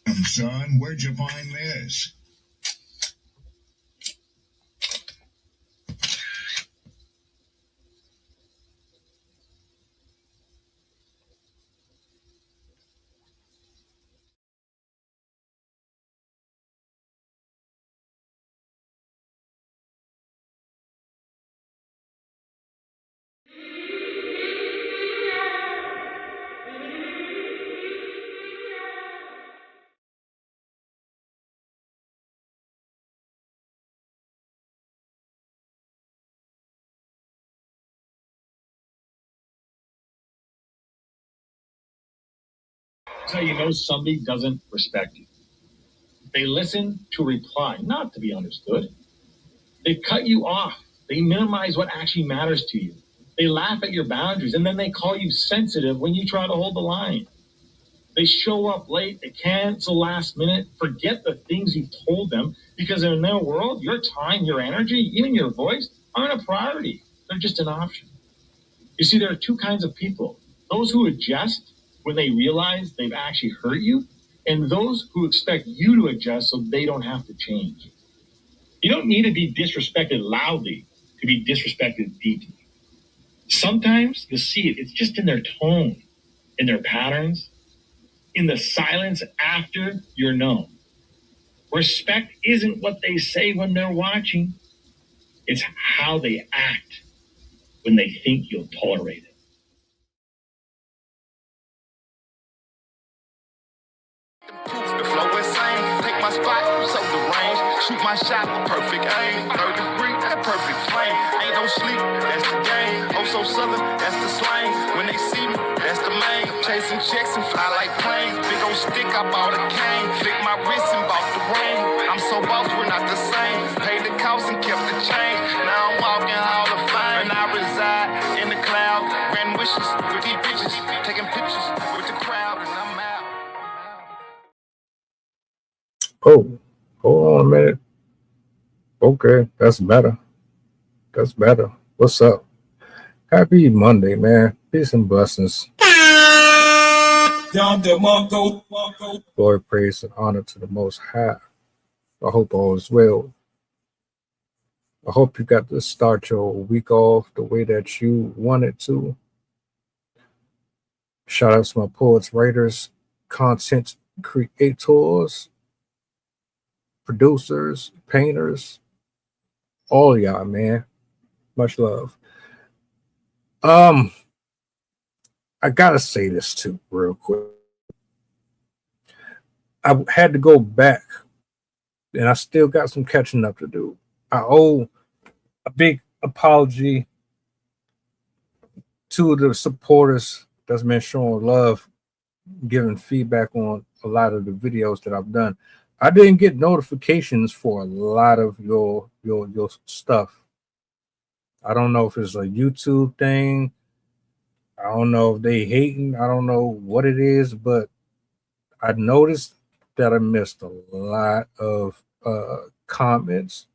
Son, where'd you find this? That's how you know somebody doesn't respect you. They listen to reply, not to be understood. They cut you off. They minimize what actually matters to you. They laugh at your boundaries, and then they call you sensitive when you try to hold the line. They show up late, they cancel last minute, forget the things you've told them, because in their world, your time, your energy, even your voice aren't a priority. They're just an option. You see, there are two kinds of people. Those who adjust when they realize they've actually hurt you, and those who expect you to adjust so they don't have to change. You don't need to be disrespected loudly to be disrespected deeply. Sometimes you'll see it. It's just in their tone, in their patterns, in the silence after you're known. Respect isn't what they say when they're watching. It's how they act when they think you'll tolerate it. The flow insane, take my spot, soak the range, shoot my shot with perfect aim, 3rd degree, that perfect flame, ain't no sleep, that's the game, oh so southern, that's the slang, when they see me, that's the main, chasing checks and fly like planes, big old stick, I bought a cane, flick my wrist and bought the ring, I'm so boss, we're not the same, paid the cost and kept the change, now I'm walking Hall of Fame, and I reside in the cloud, grand wishes with these bitches, taking pictures with the crowd, and I'm out. Oh, hold on a minute. Okay, that's better. That's better. What's up? Happy Monday, man. Peace and blessings. Glory, praise, and honor to the Most High. I hope all is well. I hope you got to start your week off the way that you wanted to. Shout out to my poets, writers, content creators, producers, painters, all y'all, man. Much love. I gotta say this too, real quick. I had to go back, and I still got some catching up to do. I owe a big apology to the supporters that's been showing love, giving feedback on a lot of the videos that I've done. I didn't get notifications for a lot of your stuff. I don't know if it's a YouTube thing. I don't know if they hating. I don't know what it is, but I noticed that I missed a lot of comments.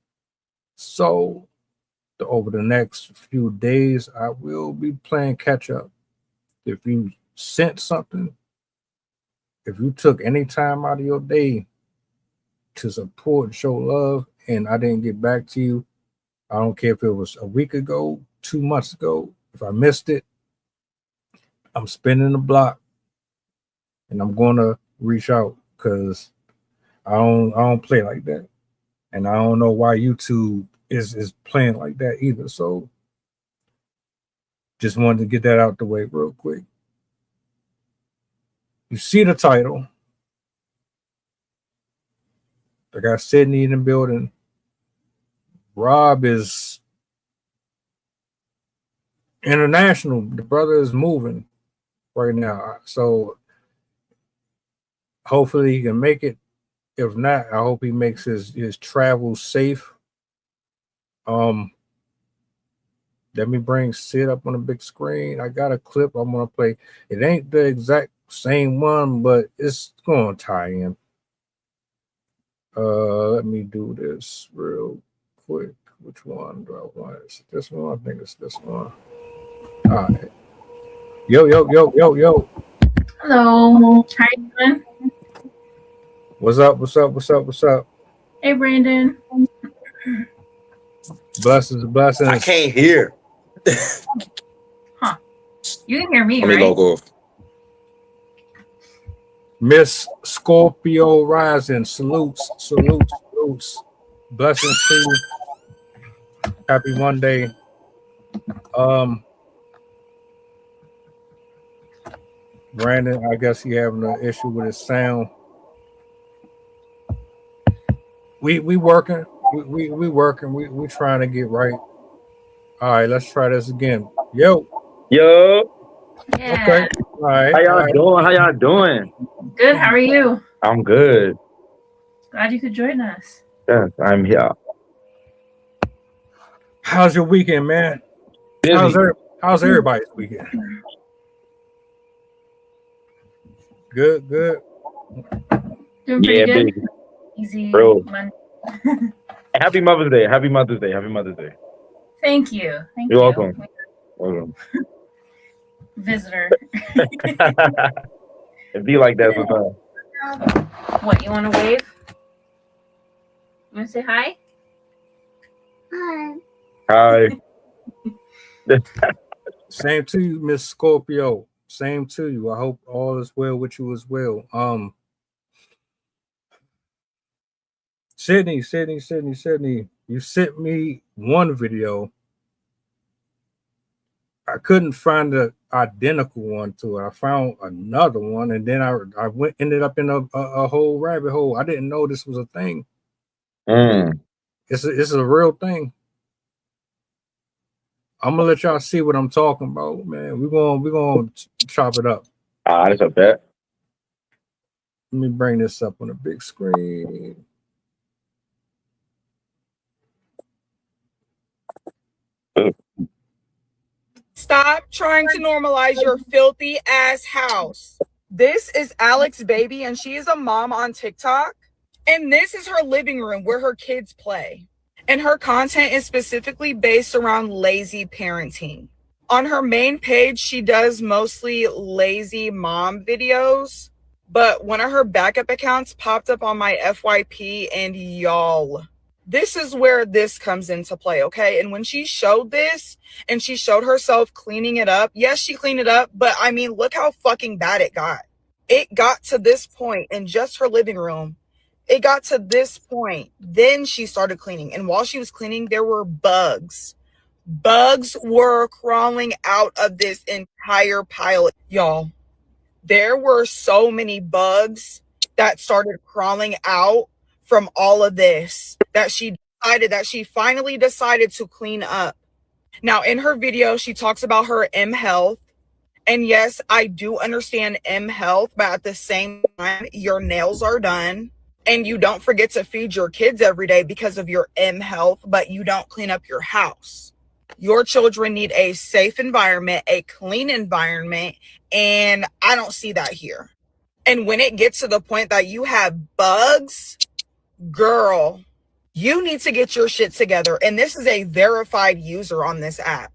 So over the next few days, I will be playing catch up. If you sent something, if you took any time out of your day to support and show love, and I didn't get back to you, I don't care if it was a week ago, 2 months ago. If I missed it, I'm spinning the block, and I'm gonna reach out because I don't play like that, and I don't know why YouTube is playing like that either. So just wanted to get that out the way real quick. You see the title. I got Sydney in the building. Rob is international. The brother is moving right now. So hopefully he can make it. If not, I hope he makes his travel safe. Let me bring Sid up on the big screen. I got a clip I'm gonna play. It ain't the exact same one, but it's gonna tie in. Let me do this real quick. Which one do I want? Is it this one? I think it's this one. All right. Yo. Hello. How you doing? What's up? What's up? What's up? What's up? Hey, Brandon. Blessings, blessings. I can't hear. Huh. You can hear me, Let me right? go. Miss Scorpio Rising. Salutes, salutes, salutes. Blessings to you. Happy Monday. Brandon, I guess he having an issue with his sound. We working. We working. We trying to get right. All right, let's try this again. Yo. Yeah. Okay. All right. How y'all doing? How y'all doing? Good. How are you? I'm good. Glad you could join us. Yes, I'm here. How's your weekend, man? Busy. How's everybody's weekend? Good. Doing pretty good. Busy. Easy. Bro. Monday. Happy Mother's Day. Happy Mother's Day. Happy Mother's Day. Thank you. Thank You're you. welcome. Welcome. Visitor. It be like that sometimes. What, you want to wave? You want to say hi? Hi. Same to you, Miss Scorpio. Same to you. I hope all is well with you as well. Sydney. You sent me one video. I couldn't find the identical one to it. I found another one, and then I ended up in a whole rabbit hole. I didn't know this was a thing. It's a real thing. I'm gonna let y'all see what I'm talking about, man. We're gonna chop it up. That's a bet. Let me bring this up on the big screen. Stop trying to normalize your filthy ass house. This is Alex's baby, and she is a mom on TikTok. And this is her living room where her kids play. And her content is specifically based around lazy parenting. On her main page, she does mostly lazy mom videos. But one of her backup accounts popped up on my FYP, and y'all, this is where this comes into play, okay? And when she showed this and she showed herself cleaning it up, yes, she cleaned it up, but I mean, look how fucking bad it got. It got to this point in just her living room. It got to this point. Then she started cleaning. And while she was cleaning, there were bugs. Bugs were crawling out of this entire pile. Y'all, there were so many bugs that started crawling out from all of this that she finally decided to clean up. Now, in her video, she talks about her M health. And yes, I do understand M health, but at the same time, your nails are done. And you don't forget to feed your kids every day because of your M health, but you don't clean up your house. Your children need a safe environment, a clean environment, and I don't see that here. And when it gets to the point that you have bugs, girl, you need to get your shit together. And this is a verified user on this app.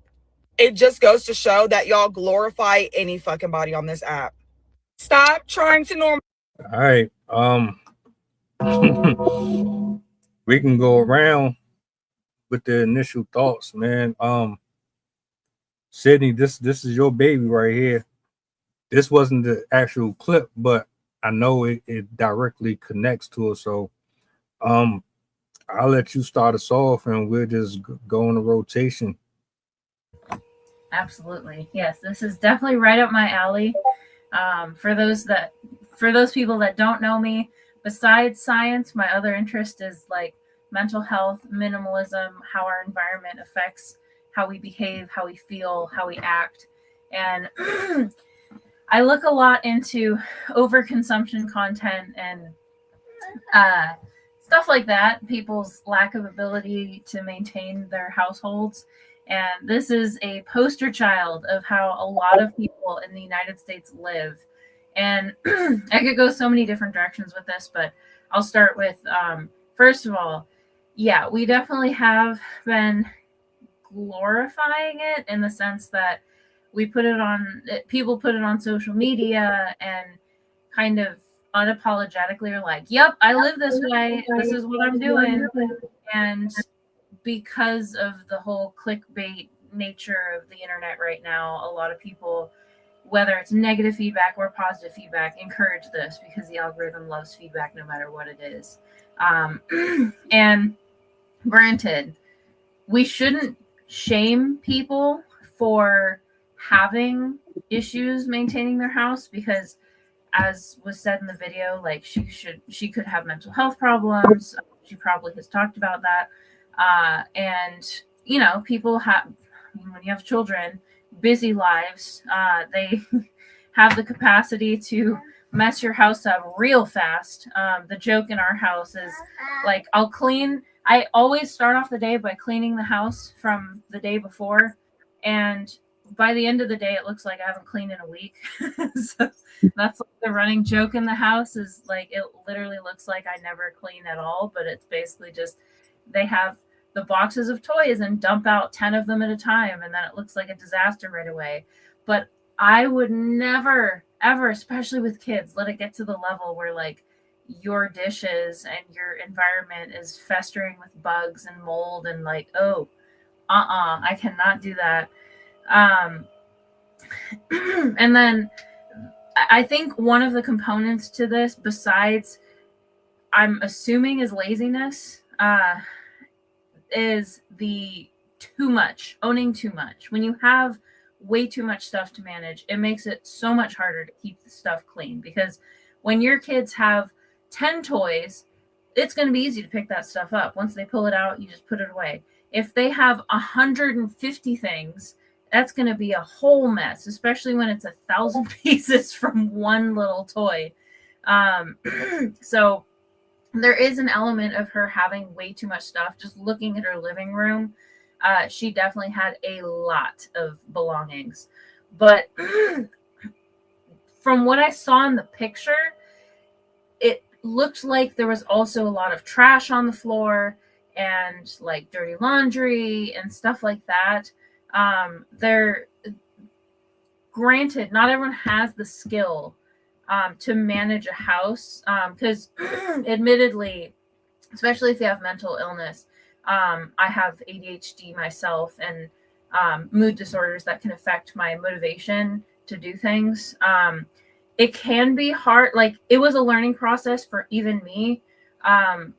It just goes to show that y'all glorify any fucking body on this app. Stop trying to normalize. All right. We can go around with the initial thoughts, man. Sydney, this is your baby right here. This wasn't the actual clip, but I know it directly connects to it. So I'll let you start us off and we'll just go in a rotation. Absolutely. Yes, this is definitely right up my alley. For those people that don't know me, besides science, my other interest is like mental health, minimalism, how our environment affects how we behave, how we feel, how we act. And I look a lot into overconsumption content and stuff like that, people's lack of ability to maintain their households. And this is a poster child of how a lot of people in the United States live. And I could go so many different directions with this, but I'll start with, first of all, yeah, we definitely have been glorifying it in the sense that we put it on, people put it on social media and kind of unapologetically are like, yep, I live this way. This is what I'm doing. And because of the whole clickbait nature of the internet right now, a lot of people, whether it's negative feedback or positive feedback, encourage this because the algorithm loves feedback no matter what it is. And granted, we shouldn't shame people for having issues maintaining their house because, as was said in the video, like she could have mental health problems. She probably has talked about that. And you know, people have, when you have children, busy lives, they have the capacity to mess your house up real fast. The joke in our house is like, I always start off the day by cleaning the house from the day before, and by the end of the day it looks like I haven't cleaned in a week. So that's like the running joke in the house, is like it literally looks like I never clean at all, but it's basically just they have the boxes of toys and dump out 10 of them at a time, and then it looks like a disaster right away. But I would never ever, especially with kids, let it get to the level where like your dishes and your environment is festering with bugs and mold and like, oh, I cannot do that. And then I think one of the components to this, besides I'm assuming is laziness, is the owning too much. When you have way too much stuff to manage, it makes it so much harder to keep the stuff clean, because when your kids have 10 toys, it's going to be easy to pick that stuff up. Once they pull it out, you just put it away. If they have 150 things, that's going to be a whole mess, especially when it's 1,000 pieces from one little toy. So there is an element of her having way too much stuff. Just looking at her living room, she definitely had a lot of belongings. But from what I saw in the picture, it looked like there was also a lot of trash on the floor and like dirty laundry and stuff like that. Granted, not everyone has the skill to manage a house, because admittedly, especially if you have mental illness, I have ADHD myself, and mood disorders that can affect my motivation to do things. It can be hard. Like, it was a learning process for even me,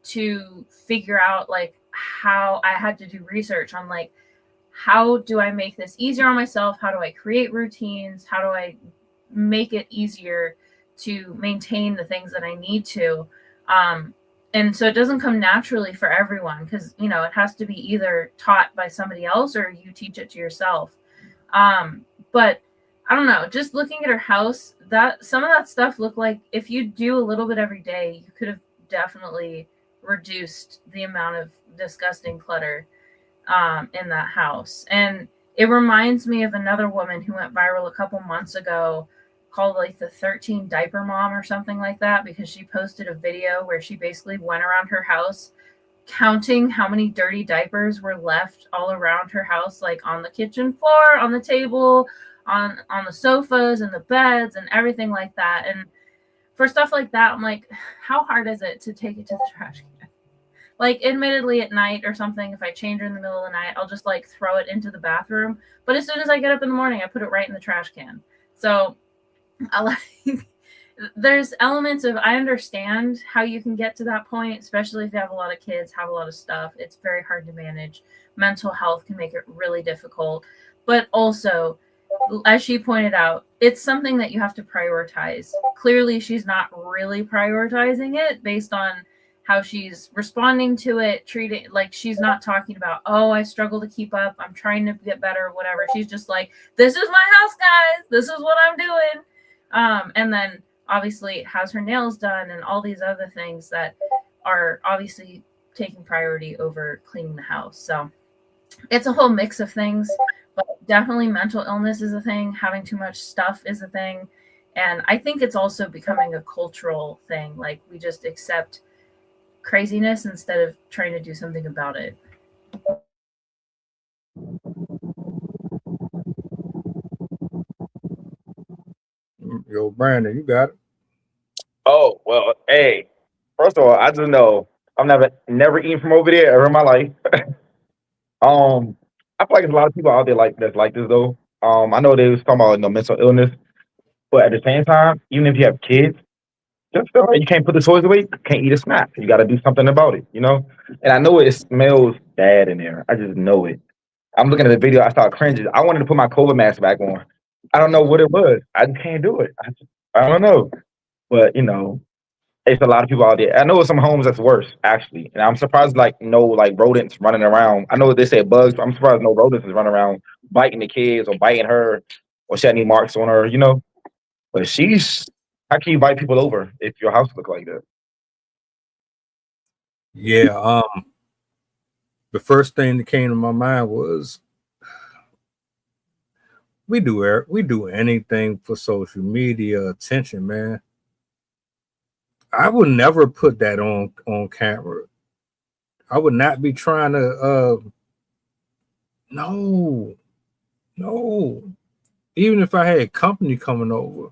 to figure out like how I had to do research on like, how do I make this easier on myself? How do I create routines? How do I make it easier to maintain the things that I need to? And so it doesn't come naturally for everyone, because, you know, it has to be either taught by somebody else or you teach it to yourself. But I don't know, just looking at her house, that some of that stuff looked like if you do a little bit every day, you could have definitely reduced the amount of disgusting clutter in that house. And it reminds me of another woman who went viral a couple months ago, called like the 13 diaper mom or something like that, because she posted a video where she basically went around her house counting how many dirty diapers were left all around her house, like on the kitchen floor, on the table, on the sofas and the beds and everything like that. And for stuff like that, I'm like, how hard is it to take it to the trash can? Like, admittedly, at night or something, if I change her in the middle of the night, I'll just like throw it into the bathroom. But as soon as I get up in the morning, I put it right in the trash can. So there's elements of, I understand how you can get to that point, especially if you have a lot of kids, have a lot of stuff. It's very hard to manage. Mental health can make it really difficult. But also, as she pointed out, it's something that you have to prioritize. Clearly, she's not really prioritizing it based on how she's responding to it, treating, like, she's not talking about, oh, I struggle to keep up, I'm trying to get better, whatever. She's just like, this is my house, guys, this is what I'm doing. And then obviously has her nails done and all these other things that are obviously taking priority over cleaning the house. So it's a whole mix of things, but definitely mental illness is a thing. Having too much stuff is a thing. And I think it's also becoming a cultural thing. Like, we just accept craziness instead of trying to do something about it. Yo, Brandon, you got it. Oh well, hey. First of all, I just know I'm never eaten from over there ever in my life. I feel like there's a lot of people out there like that's like this though. I know they was talking about mental illness, but at the same time, even if you have kids, just feel like you can't put the toys away, you can't eat a snack. You got to do something about it, you know. And I know it smells bad in there. I just know it. I'm looking at the video, I started cringing. I wanted to put my COVID mask back on. I don't know what it was. I just can't do it. I don't know, but it's a lot of people out there. I know some homes that's worse actually, and I'm surprised like no like rodents running around. I know they say bugs, but I'm surprised no rodents is running around biting the kids or biting her or she had any marks on her. But she's how can you bite people over if your house look like that? Yeah. The first thing that came to my mind was we do anything for social media attention, man. I would never put that on camera. I would not be trying to no, no. Even if I had company coming over,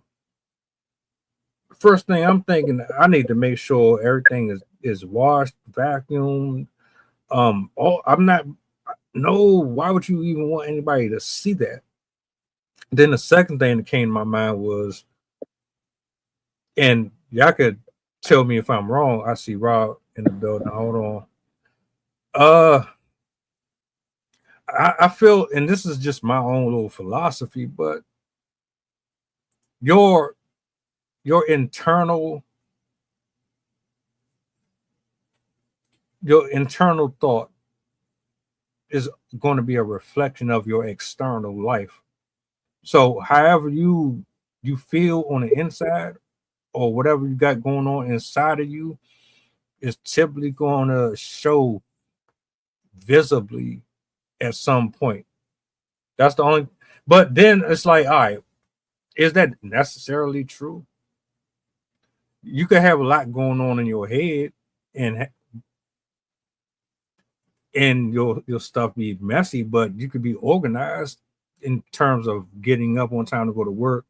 first thing I'm thinking, I need to make sure everything is washed, vacuumed. I'm not. No, why would you even want anybody to see that? Then the second thing that came to my mind was, and y'all could tell me if I'm wrong. I see Rob in the building. Hold on. I feel, and this is just my own little philosophy, but your internal thought is going to be a reflection of your external life. So however you feel on the inside or whatever you got going on inside of you is typically going to show visibly at some point. That's the only, but then it's like, all right, is that necessarily true? You could have a lot going on in your head and your stuff be messy, but you could be organized in terms of getting up on time to go to work.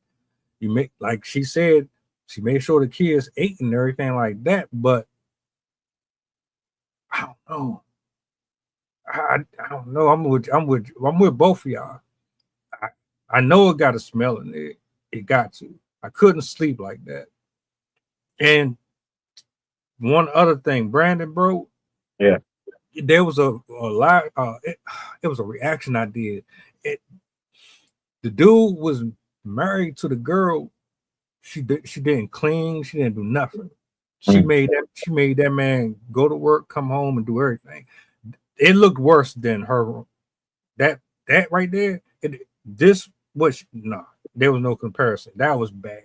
You make, like she said, she made sure the kids ate and everything like that, but I don't know. I don't know. I'm with both of y'all. I know it got a smell in it. It got to. I couldn't sleep like that. And one other thing, Brandon, bro. Yeah. There was a lot. It was a reaction I did. The dude was married to the girl. She didn't clean. She didn't do nothing. She made that man go to work, come home, and do everything. It looked worse than her. That right there. There was no comparison. That was bad.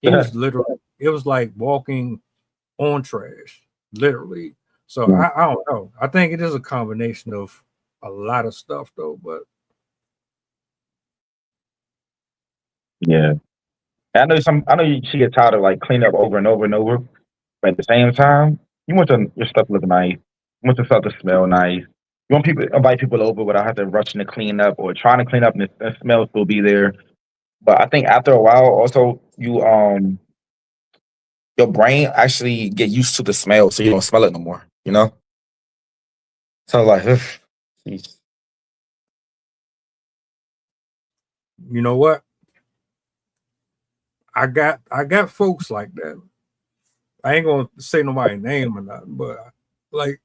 He was literally. It was like walking on trash, literally. So I don't know. I think it is a combination of a lot of stuff, though. But Yeah. I know she get tired of like cleaning up over and over and over. But at the same time, you want your stuff to look nice. You want your stuff to smell nice. You want people invite people over without having to rushing to clean up or trying to clean up and the smell still be there. But I think after a while, also your brain actually get used to the smell, so you don't smell it no more. So like, jeez. you know what? I got folks like that. I ain't gonna say nobody's name or nothing, but like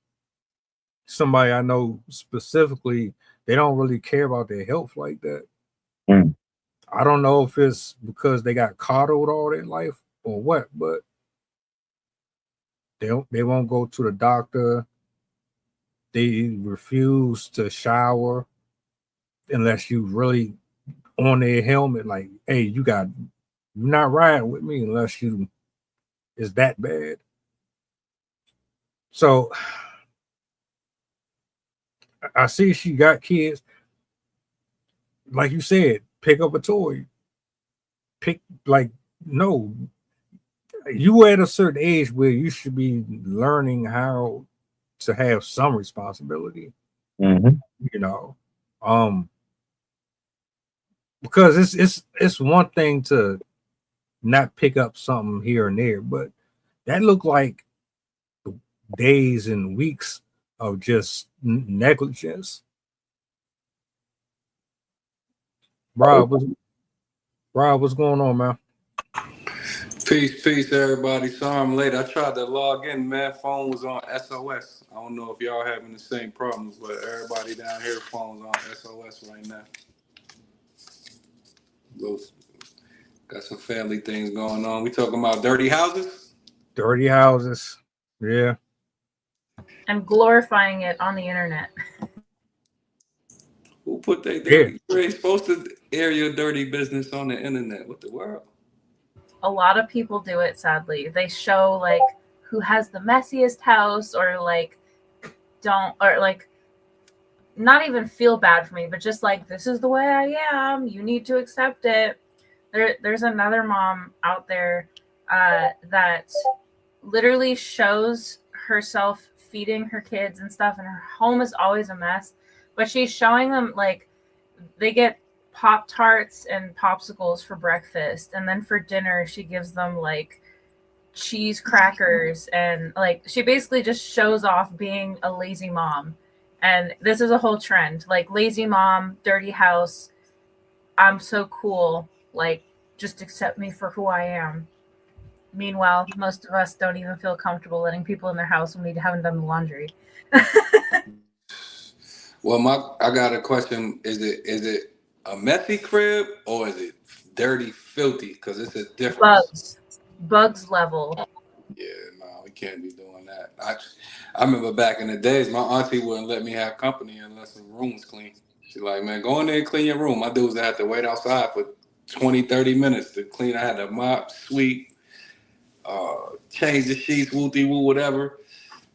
somebody I know specifically, they don't really care about their health like that. Mm. I don't know if it's because they got coddled all their life or what, but they won't go to the doctor. They refuse to shower unless you really on their helmet, like, hey, you're not riding with me unless you is that bad. So I see she got kids. Like you said, pick up a toy. No, you at a certain age where you should be learning how to have some responsibility. Mm-hmm. Because it's one thing to not pick up something here and there, but that looked like days and weeks of just negligence. Rob, what's going on, man? Peace, everybody. Sorry I'm late. I tried to log in, man. Phone was on SOS. I don't know if y'all having the same problems, but everybody down here, phone's on SOS right now. Got some family things going on. We talking about dirty houses? Dirty houses. Yeah. I'm glorifying it on the internet. Who put their dirty? You ain't supposed to air your dirty business on the internet. What the world? A lot of people do it, sadly. They show like who has the messiest house, or like don't, or like not even feel bad for me, but just like, this is the way I am. You need to accept it. There's another mom out there that literally shows herself feeding her kids and stuff, and her home is always a mess. But she's showing them like they get Pop-Tarts and popsicles for breakfast, and then for dinner she gives them like cheese crackers, and like she basically just shows off being a lazy mom. And this is a whole trend, like lazy mom, dirty house, I'm so cool, like just accept me for who I am. Meanwhile, most of us don't even feel comfortable letting people in their house when we haven't done the laundry. Well, I got a question. Is it a messy crib or is it dirty, filthy? Because it's a difference. Bugs level. Yeah, no, we can't be doing that. I remember back in the days, my auntie wouldn't let me have company unless the room was clean. She's like, man, go in there and clean your room. My dudes had to wait outside for 20, 30 minutes to clean. I had to mop, sweep, change the sheets, woo-dee-woo, whatever,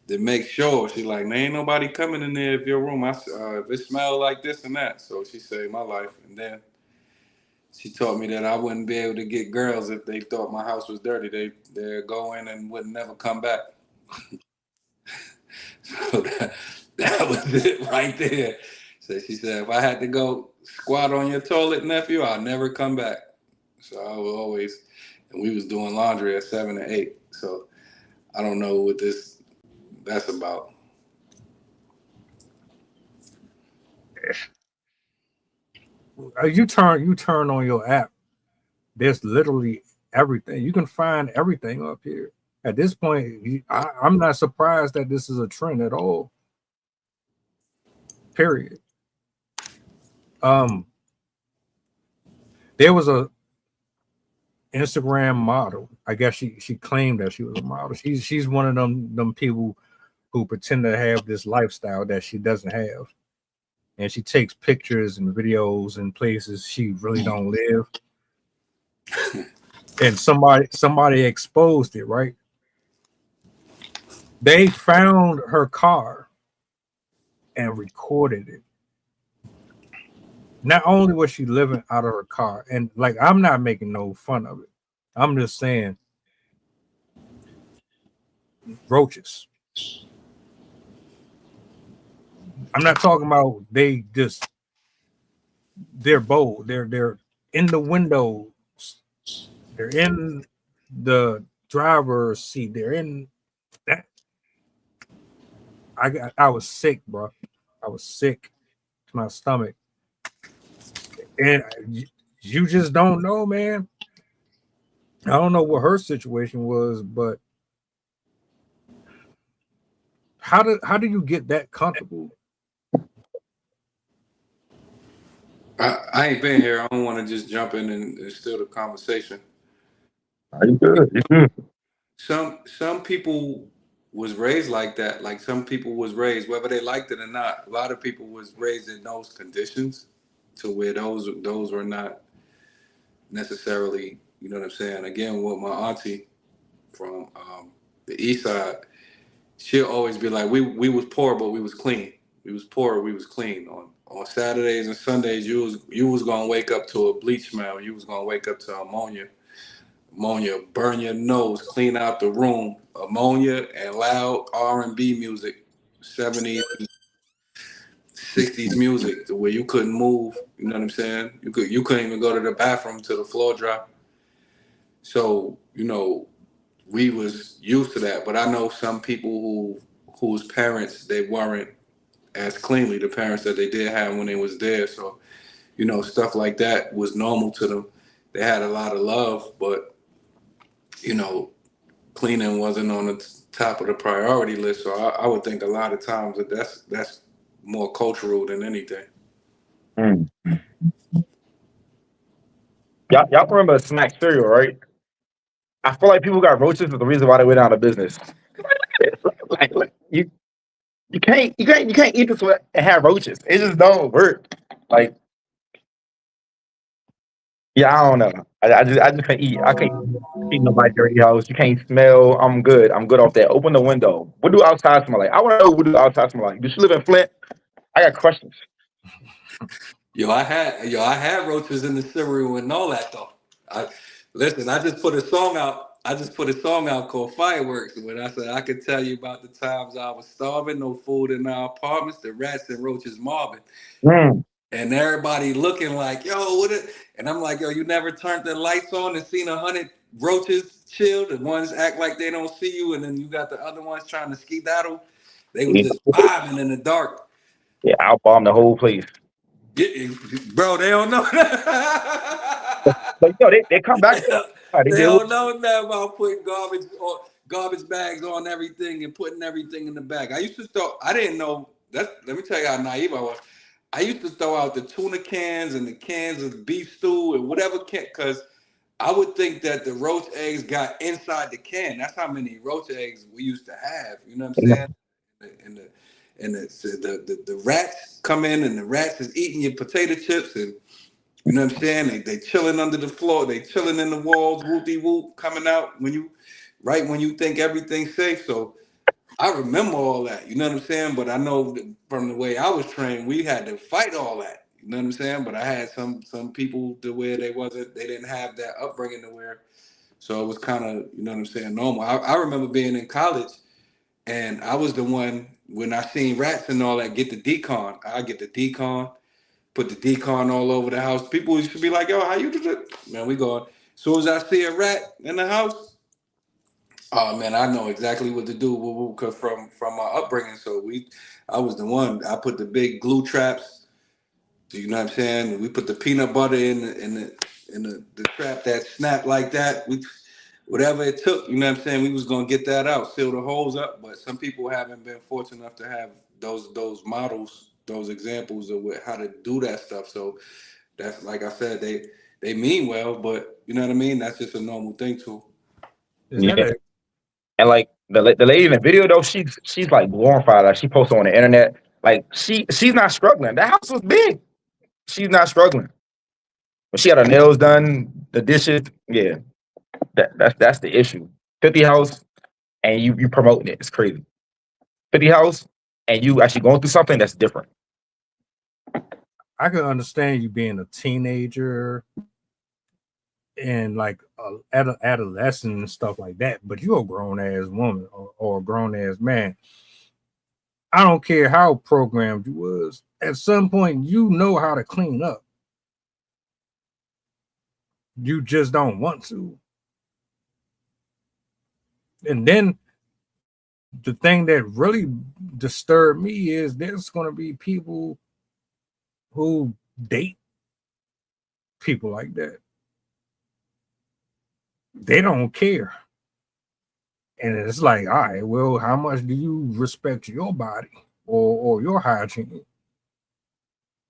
to make sure. She's like, man, ain't nobody coming in there if your room, if it smells like this and that. So she saved my life. And then she taught me that I wouldn't be able to get girls if they thought my house was dirty. They'd go in and would never come back. So that was it right there. So she said, if I had to go squat on your toilet, nephew, I'll never come back. So I was always, and we was doing laundry at 7 or 8. So I don't know what that's about. You turn on your app, there's literally everything. You can find everything up here. At this point, I'm not surprised that this is a trend at all. Period. There was a Instagram model. I guess she claimed that she was a model. She's one of them people who pretend to have this lifestyle that she doesn't have. And she takes pictures and videos in places she really don't live. And somebody exposed it, right? They found her car and recorded it. Not only was she living out of her car, and like, I'm not making no fun of it. I'm just saying, roaches. I'm not talking about they're bold. They're in the windows. They're in the driver's seat. They're in that. I was sick, bro. I was sick to my stomach. And you just don't know, man. I don't know what her situation was, but how do you get that comfortable? I ain't been here. I don't want to just jump in and steal the conversation. You good? You good? Some people was raised like that. Like, some people was raised, whether they liked it or not. A lot of people was raised in those conditions, to where those were not necessarily, you know what I'm saying. Again, with my auntie from the east side, she'll always be like, we was poor, but we was clean. We was poor, we was clean. On Saturdays and Sundays, you was gonna wake up to a bleach smell. You was gonna wake up to ammonia, burn your nose, clean out the room, ammonia and loud R&B music, 70s, 60s music, to where you couldn't move. You know what I'm saying? You couldn't even go to the bathroom till the floor dropped. So, we was used to that. But I know some people whose parents, they weren't as cleanly, the parents that they did have when they was there. So, you know, stuff like that was normal to them. They had a lot of love, but, you know, cleaning wasn't on the top of the priority list. So I would think a lot of times that that's more cultural than anything. Mm. Y'all remember Snack cereal, right? I feel like people got roaches is the reason why they went out of business. Like, you can't eat this and have roaches. It just don't work. Like, yeah, I don't know. I just can't eat. I can't eat nobody dirty house. You can't smell. I'm good. I'm good off that. Open the window. What do outside smell like? I want to know what do outside smell like. Does she live in Flint? I got questions. I had roaches in the cereal and all that though. Listen, I just put a song out. I just put a song out called Fireworks. When I said I could tell you about the times I was starving, no food in our apartments, the rats and roaches mobbing. Mm. And everybody looking like, yo, what it? And I'm like, yo, you never turned the lights on and seen 100 roaches chill? The ones act like they don't see you, and then you got the other ones trying to skedaddle. They was just vibing in the dark. Yeah, I'll bomb the whole place. Yeah, bro, they don't know. But yo, they come back. They don't know nothing about putting garbage bags on everything and putting everything in the bag. I used to throw. I didn't know that. Let me tell you how naive I was. I used to throw out the tuna cans and the cans of beef stew and whatever can, because I would think that the roach eggs got inside the can. That's how many roach eggs we used to have. You know what I'm saying? And the rats come in and the rats is eating your potato chips, and you know what I'm saying? They chilling under the floor, they chilling in the walls, whoopty whoop, coming out when you think everything's safe. So I remember all that, you know what I'm saying? But I know from the way I was trained, we had to fight all that. You know what I'm saying? But I had some people to where they didn't have that upbringing to where, so it was kind of, you know what I'm saying, normal. I remember being in college, and I was the one, when I seen rats and all that, get the decon. I get the decon, put the decon all over the house. People used to be like, yo, how you do that? Man, we going. As soon as I see a rat in the house, oh man, I know exactly what to do. Cause from my upbringing. So I was the one. I put the big glue traps. You know what I'm saying? We put the peanut butter in the trap that snapped like that. Whatever it took, you know what I'm saying? We was gonna get that out, seal the holes up. But some people haven't been fortunate enough to have those models, those examples of how to do that stuff. So that's, like I said, they mean well, but you know what I mean? That's just a normal thing too. Yeah. And like the lady in the video though, she's like glorified. Like she posted on the internet. Like she's not struggling. The house was big. She's not struggling. When she got her nails done, the dishes, yeah. That's the issue. 50 house and you promoting it. It's crazy. 50 house and you actually going through something that's different. I can understand you being a teenager and like adolescent and stuff like that, but you're a grown ass woman or a grown ass man. I don't care how programmed you was. At some point, you know how to clean up. You just don't want to. And then the thing that really disturbed me is there's going to be people who date people like that. They don't care. And it's like, all right, well, how much do you respect your body or your hygiene?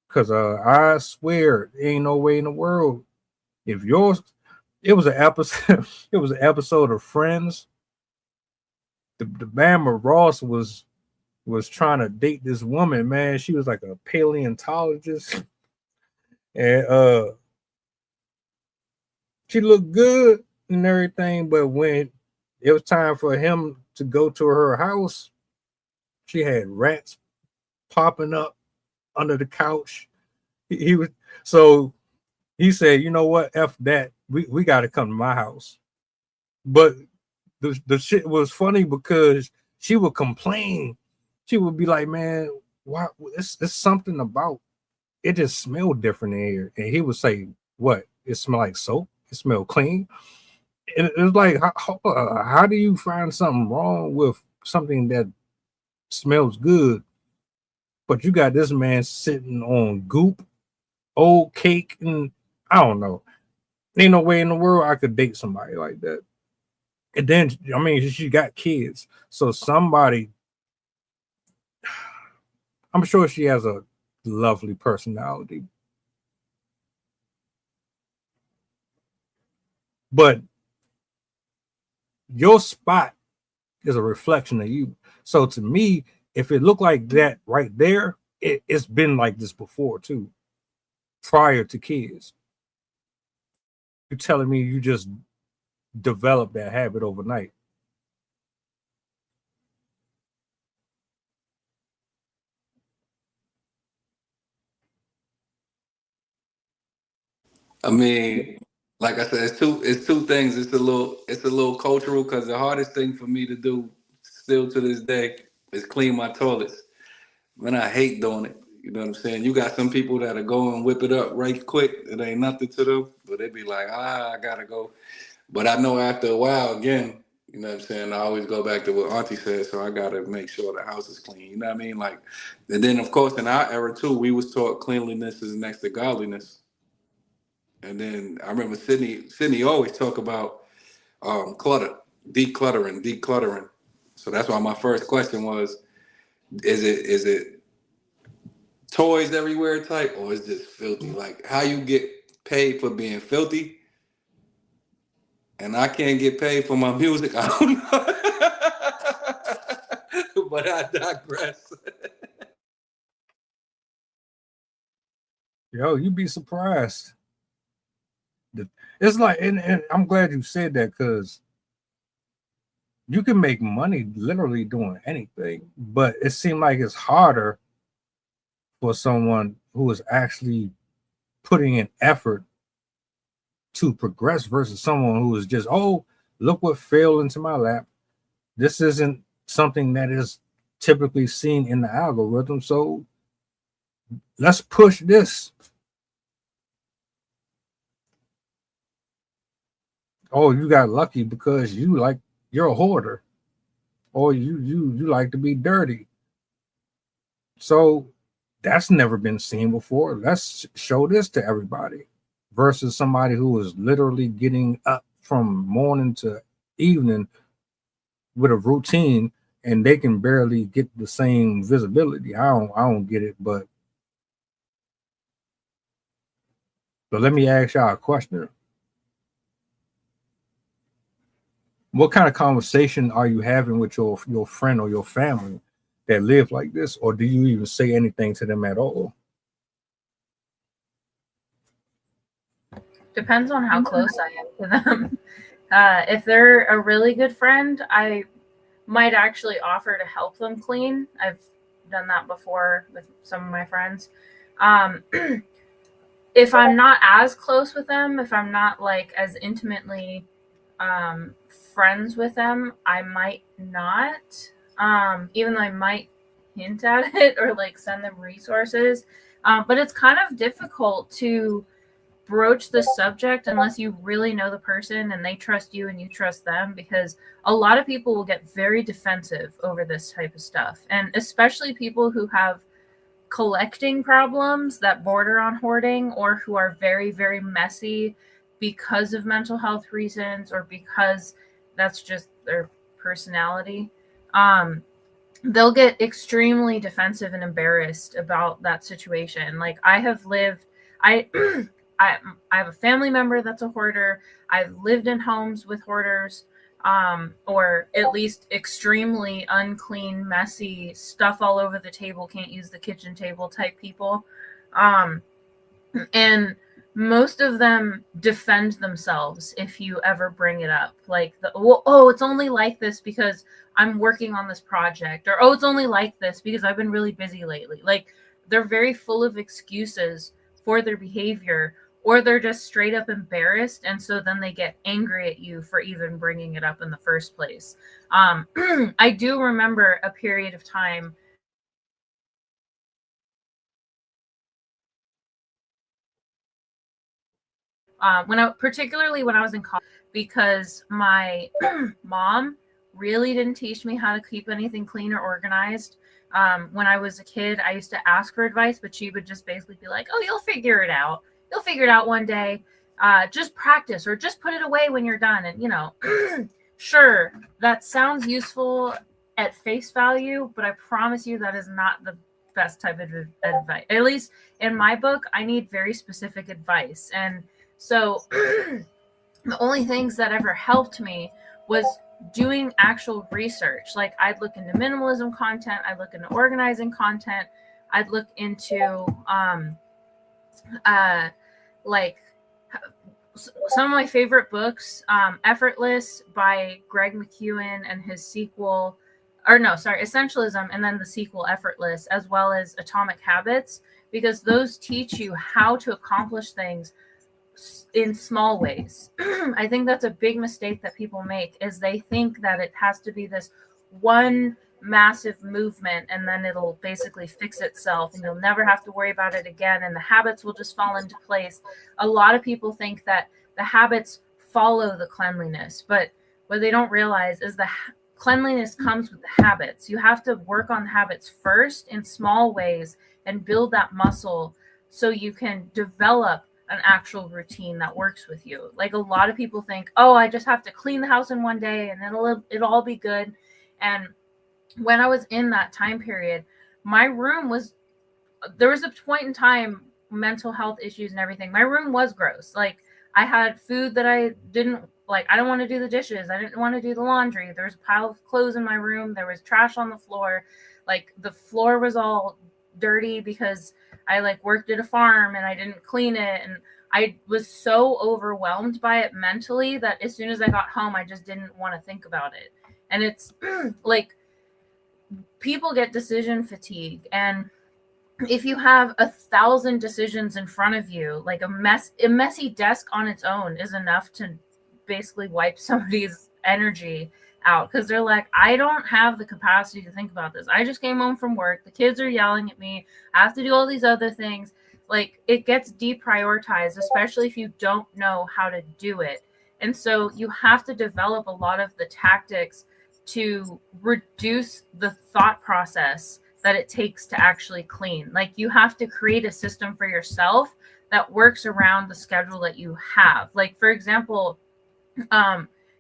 Because I swear, ain't no way in the world. If yours, it was an episode, it was an episode of Friends. The Bama Ross was trying to date this woman, man. She was like a paleontologist. And she looked good and everything, but when it was time for him to go to her house, she had rats popping up under the couch. He said, you know what, F that. We got to come to my house. But the shit was funny because she would complain. She would be like, man, why? It's something about it, just smelled different in here. And he would say, what? It smell like soap? It smell clean? It's like, how do you find something wrong with something that smells good, but you got this man sitting on goop, old cake, and I don't know. Ain't no way in the world I could date somebody like that. And then, I mean, she got kids, so somebody, I'm sure she has a lovely personality, but your spot is a reflection of you. So to me, if it looked like that right there, it's been like this before too, prior to kids. You're telling me you just developed that habit overnight? I mean, like I said, it's two things. It's a little cultural because the hardest thing for me to do still to this day is clean my toilets. Man, I hate doing it. You know what I'm saying? You got some people that'll go and whip it up right quick. It ain't nothing to them, but they be like, I gotta go. But I know after a while, again, you know what I'm saying? I always go back to what Auntie said, so I gotta make sure the house is clean. You know what I mean? Like, and then of course in our era too, we was taught cleanliness is next to godliness. And then I remember Sydney always talk about clutter, decluttering. So that's why my first question was, is it toys everywhere type, or is this filthy? Like how you get paid for being filthy, and I can't get paid for my music. I don't know, but I digress. Yo, you'd be surprised. It's like, and I'm glad you said that because you can make money literally doing anything, but it seemed like it's harder for someone who is actually putting in effort to progress versus someone who is just, oh, look what fell into my lap. This isn't something that is typically seen in the algorithm, so let's push this. Oh, you got lucky because you're a hoarder, or you like to be dirty. So that's never been seen before. Let's show this to everybody. Versus somebody who is literally getting up from morning to evening with a routine and they can barely get the same visibility. I don't get it, but let me ask y'all a question. What kind of conversation are you having with your friend or your family that live like this, or do you even say anything to them at all? Depends on how close I am to them. If they're a really good friend, I might actually offer to help them clean. I've done that before with some of my friends. Um, if I'm not as close with them, if I'm not like as intimately um, friends with them, I might not. Even though I might hint at it or like send them resources. But it's kind of difficult to broach the subject unless you really know the person and they trust you and you trust them, because a lot of people will get very defensive over this type of stuff, and especially people who have collecting problems that border on hoarding, or who are very very messy because of mental health reasons or because that's just their personality. They'll get extremely defensive and embarrassed about that situation. Like I have lived, I I have a family member that's a hoarder. I've lived in homes with hoarders, or at least extremely unclean, messy stuff all over the table, can't use the kitchen table type people. Um, and most of them defend themselves if you ever bring it up. Like, well, oh, it's only like this because I'm working on this project, or oh, it's only like this because I've been really busy lately. Like, they're very full of excuses for their behavior, or they're just straight up embarrassed, and so then they get angry at you for even bringing it up in the first place. I do remember a period of time particularly when I was in college, because my mom really didn't teach me how to keep anything clean or organized. When I was a kid, I used to ask for advice, but she would just basically be like, "Oh, you'll figure it out. You'll figure it out one day. Just practice, or just put it away when you're done." And, you know, sure, that sounds useful at face value, but I promise you that is not the best type of advice. At least in my book, I need very specific advice. And so the only things that ever helped me was doing actual research. Like, I'd look into minimalism content, I'd look into organizing content, I'd look into like some of my favorite books, Effortless by Greg McKeown and his sequel, or no, sorry, Essentialism, and then the sequel Effortless, as well as Atomic Habits, because those teach you how to accomplish things in small ways. I think that's a big mistake that people make, is they think that it has to be this one massive movement and then it'll basically fix itself and you'll never have to worry about it again and the habits will just fall into place. A lot of people think that the habits follow the cleanliness, but what they don't realize is the cleanliness comes with the habits. You have to work on habits first in small ways and build that muscle so you can develop an actual routine that works with you. Like, a lot of people think, oh, I just have to clean the house in one day and it'll all be good. And when I was in that time period, my room was, there was a point in time, mental health issues and everything, my room was gross. Like, I had food that I didn't like. I don't want to do the dishes. I didn't want to do the laundry. There was a pile of clothes in my room. There was trash on the floor. Like, the floor was all dirty because I like worked at a farm and I didn't clean it. And I was so overwhelmed by it mentally that as soon as I got home, I just didn't want to think about it. And it's like, people get decision fatigue. And if you have 1,000 decisions in front of you, like a messy desk on its own is enough to basically wipe somebody's energy out, because they're like, I don't have the capacity to think about this. I just came home from work. The kids are yelling at me. I have to do all these other things. Like, it gets deprioritized, especially if you don't know how to do it. And so you have to develop a lot of the tactics to reduce the thought process that it takes to actually clean. Like, you have to create a system for yourself that works around the schedule that you have. Like, for example,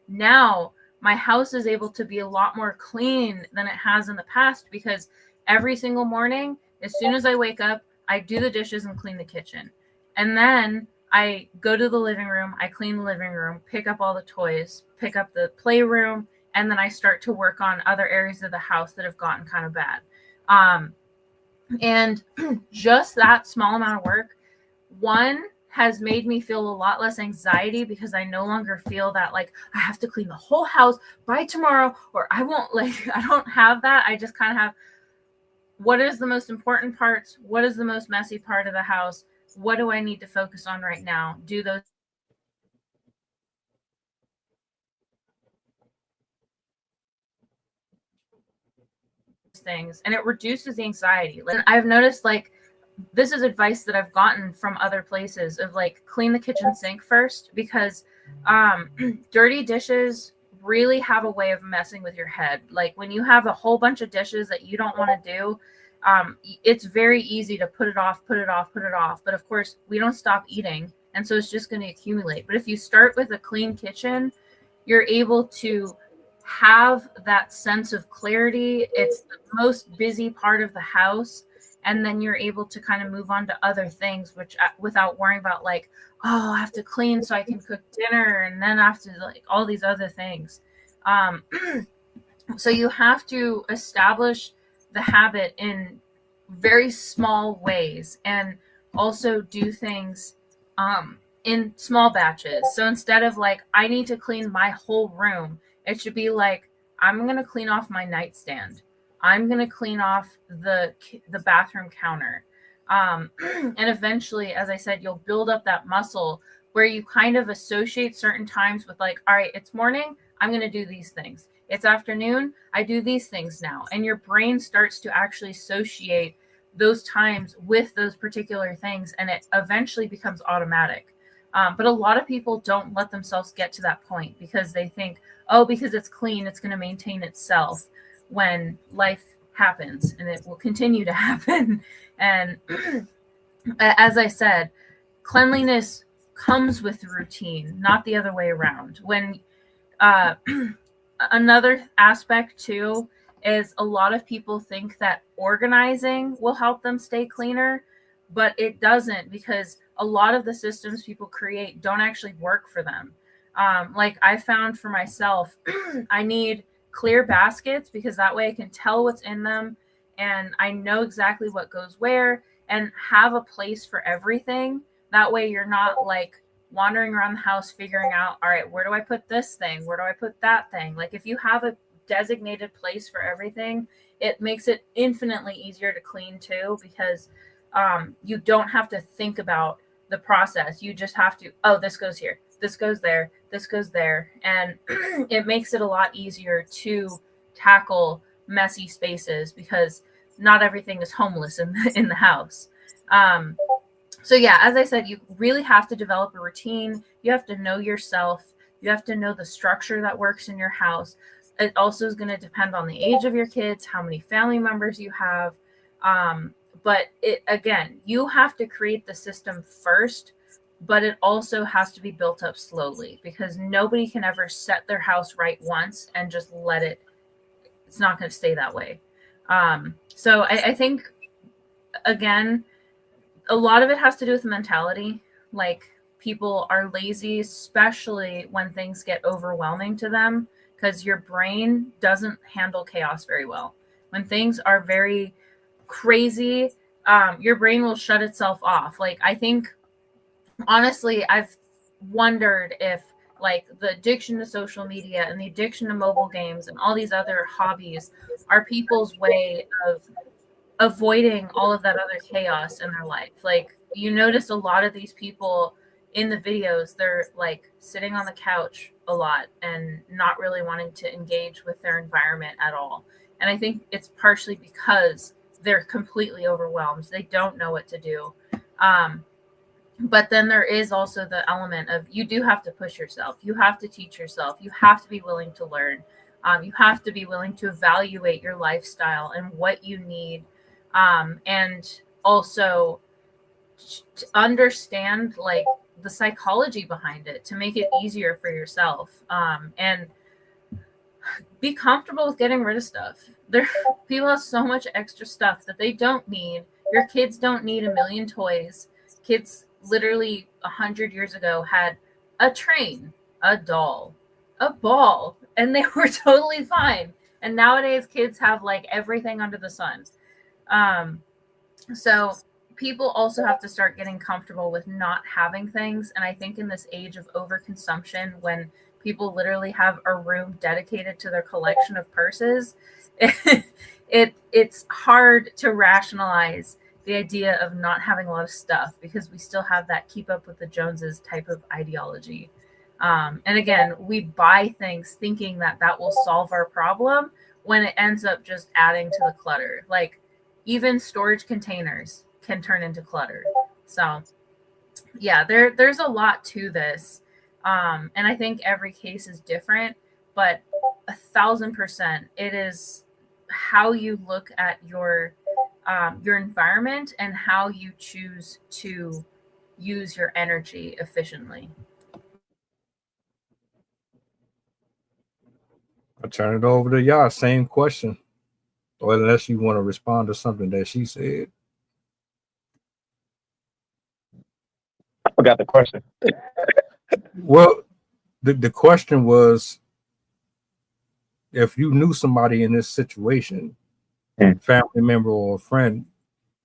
now my house is able to be a lot more clean than it has in the past, because every single morning, as soon as I wake up, I do the dishes and clean the kitchen. And then I go to the living room, I clean the living room, pick up all the toys, pick up the playroom, and then I start to work on other areas of the house that have gotten kind of bad. And just that small amount of work, one, has made me feel a lot less anxiety, because I no longer feel that like I have to clean the whole house by tomorrow, or I won't, like, I don't have that. I just kind of have, what is the most important parts? What is the most messy part of the house? What do I need to focus on right now? Do those things, and it reduces the anxiety. And I've noticed, like, this is advice that I've gotten from other places, of like, clean the kitchen sink first, because dirty dishes really have a way of messing with your head. Like, when you have a whole bunch of dishes that you don't want to do, it's very easy to put it off. But of course, we don't stop eating, and so it's just going to accumulate. But if you start with a clean kitchen, you're able to have that sense of clarity. It's the most busy part of the house. And then you're able to kind of move on to other things, which without worrying about like, oh, I have to clean so I can cook dinner, and then I have to like all these other things. So you have to establish the habit in very small ways, and also do things in small batches. So instead of like, I need to clean my whole room, it should be like, I'm going to clean off my nightstand. I'm going to clean off the bathroom counter. And eventually, as I said, you'll build up that muscle where you kind of associate certain times with like, all right, it's morning, I'm going to do these things. It's afternoon, I do these things now. And your brain starts to actually associate those times with those particular things, and it eventually becomes automatic. But a lot of people don't let themselves get to that point because they think, oh, because it's clean, it's going to maintain itself, when life happens and it will continue to happen. And as I said, cleanliness comes with routine, not the other way around. When another aspect too is a lot of people think that organizing will help them stay cleaner, but it doesn't, because a lot of the systems people create don't actually work for them. Like I found for myself, I need clear baskets because that way I can tell what's in them and I know exactly what goes where, and have a place for everything. That way you're not like wandering around the house figuring out, all right, where do I put this thing? Where do I put that thing? Like if you have a designated place for everything, it makes it infinitely easier to clean too, because you don't have to think about the process. You just have to, oh, this goes here, this goes there, this goes there. And it makes it a lot easier to tackle messy spaces because not everything is homeless in the house. So yeah, as I said, you really have to develop a routine. You have to know yourself. You have to know the structure that works in your house. It also is going to depend on the age of your kids, how many family members you have. But it, again, you have to create the system first, but it also has to be built up slowly, because nobody can ever set their house right once and just let it. It's not going to stay that way. So I think, again, a lot of it has to do with mentality. Like people are lazy, especially when things get overwhelming to them, because your brain doesn't handle chaos very well. When things are very crazy, your brain will shut itself off. Like I think, honestly, I've wondered if like the addiction to social media and the addiction to mobile games and all these other hobbies are people's way of avoiding all of that other chaos in their life. Like you notice a lot of these people in the videos, they're like sitting on the couch a lot and not really wanting to engage with their environment at all. And I think it's partially because they're completely overwhelmed. They don't know what to do. But then there is also the element of you do have to push yourself. You have to teach yourself. You have to be willing to learn. You have to be willing to evaluate your lifestyle and what you need. And also to understand like the psychology behind it to make it easier for yourself. And be comfortable with getting rid of stuff. People have so much extra stuff that they don't need. Your kids don't need a million toys. Kids literally 100 years ago had a train, a doll, a ball, and they were totally fine. And nowadays kids have like everything under the sun. So people also have to start getting comfortable with not having things. And I think in this age of overconsumption, when people literally have a room dedicated to their collection of purses, it's hard to rationalize the idea of not having a lot of stuff, because we still have that keep up with the Joneses type of ideology. And again, we buy things thinking that that will solve our problem, when it ends up just adding to the clutter. Like even storage containers can turn into clutter. So yeah, there's a lot to this. And I think every case is different, but 1,000%, it is how you look at your environment and how you choose to use your energy efficiently. I'll turn it over to y'all. Same question. Or unless you want to respond to something that she said. I forgot the question. Well, the question was, if you knew somebody in this situation, family member or a friend,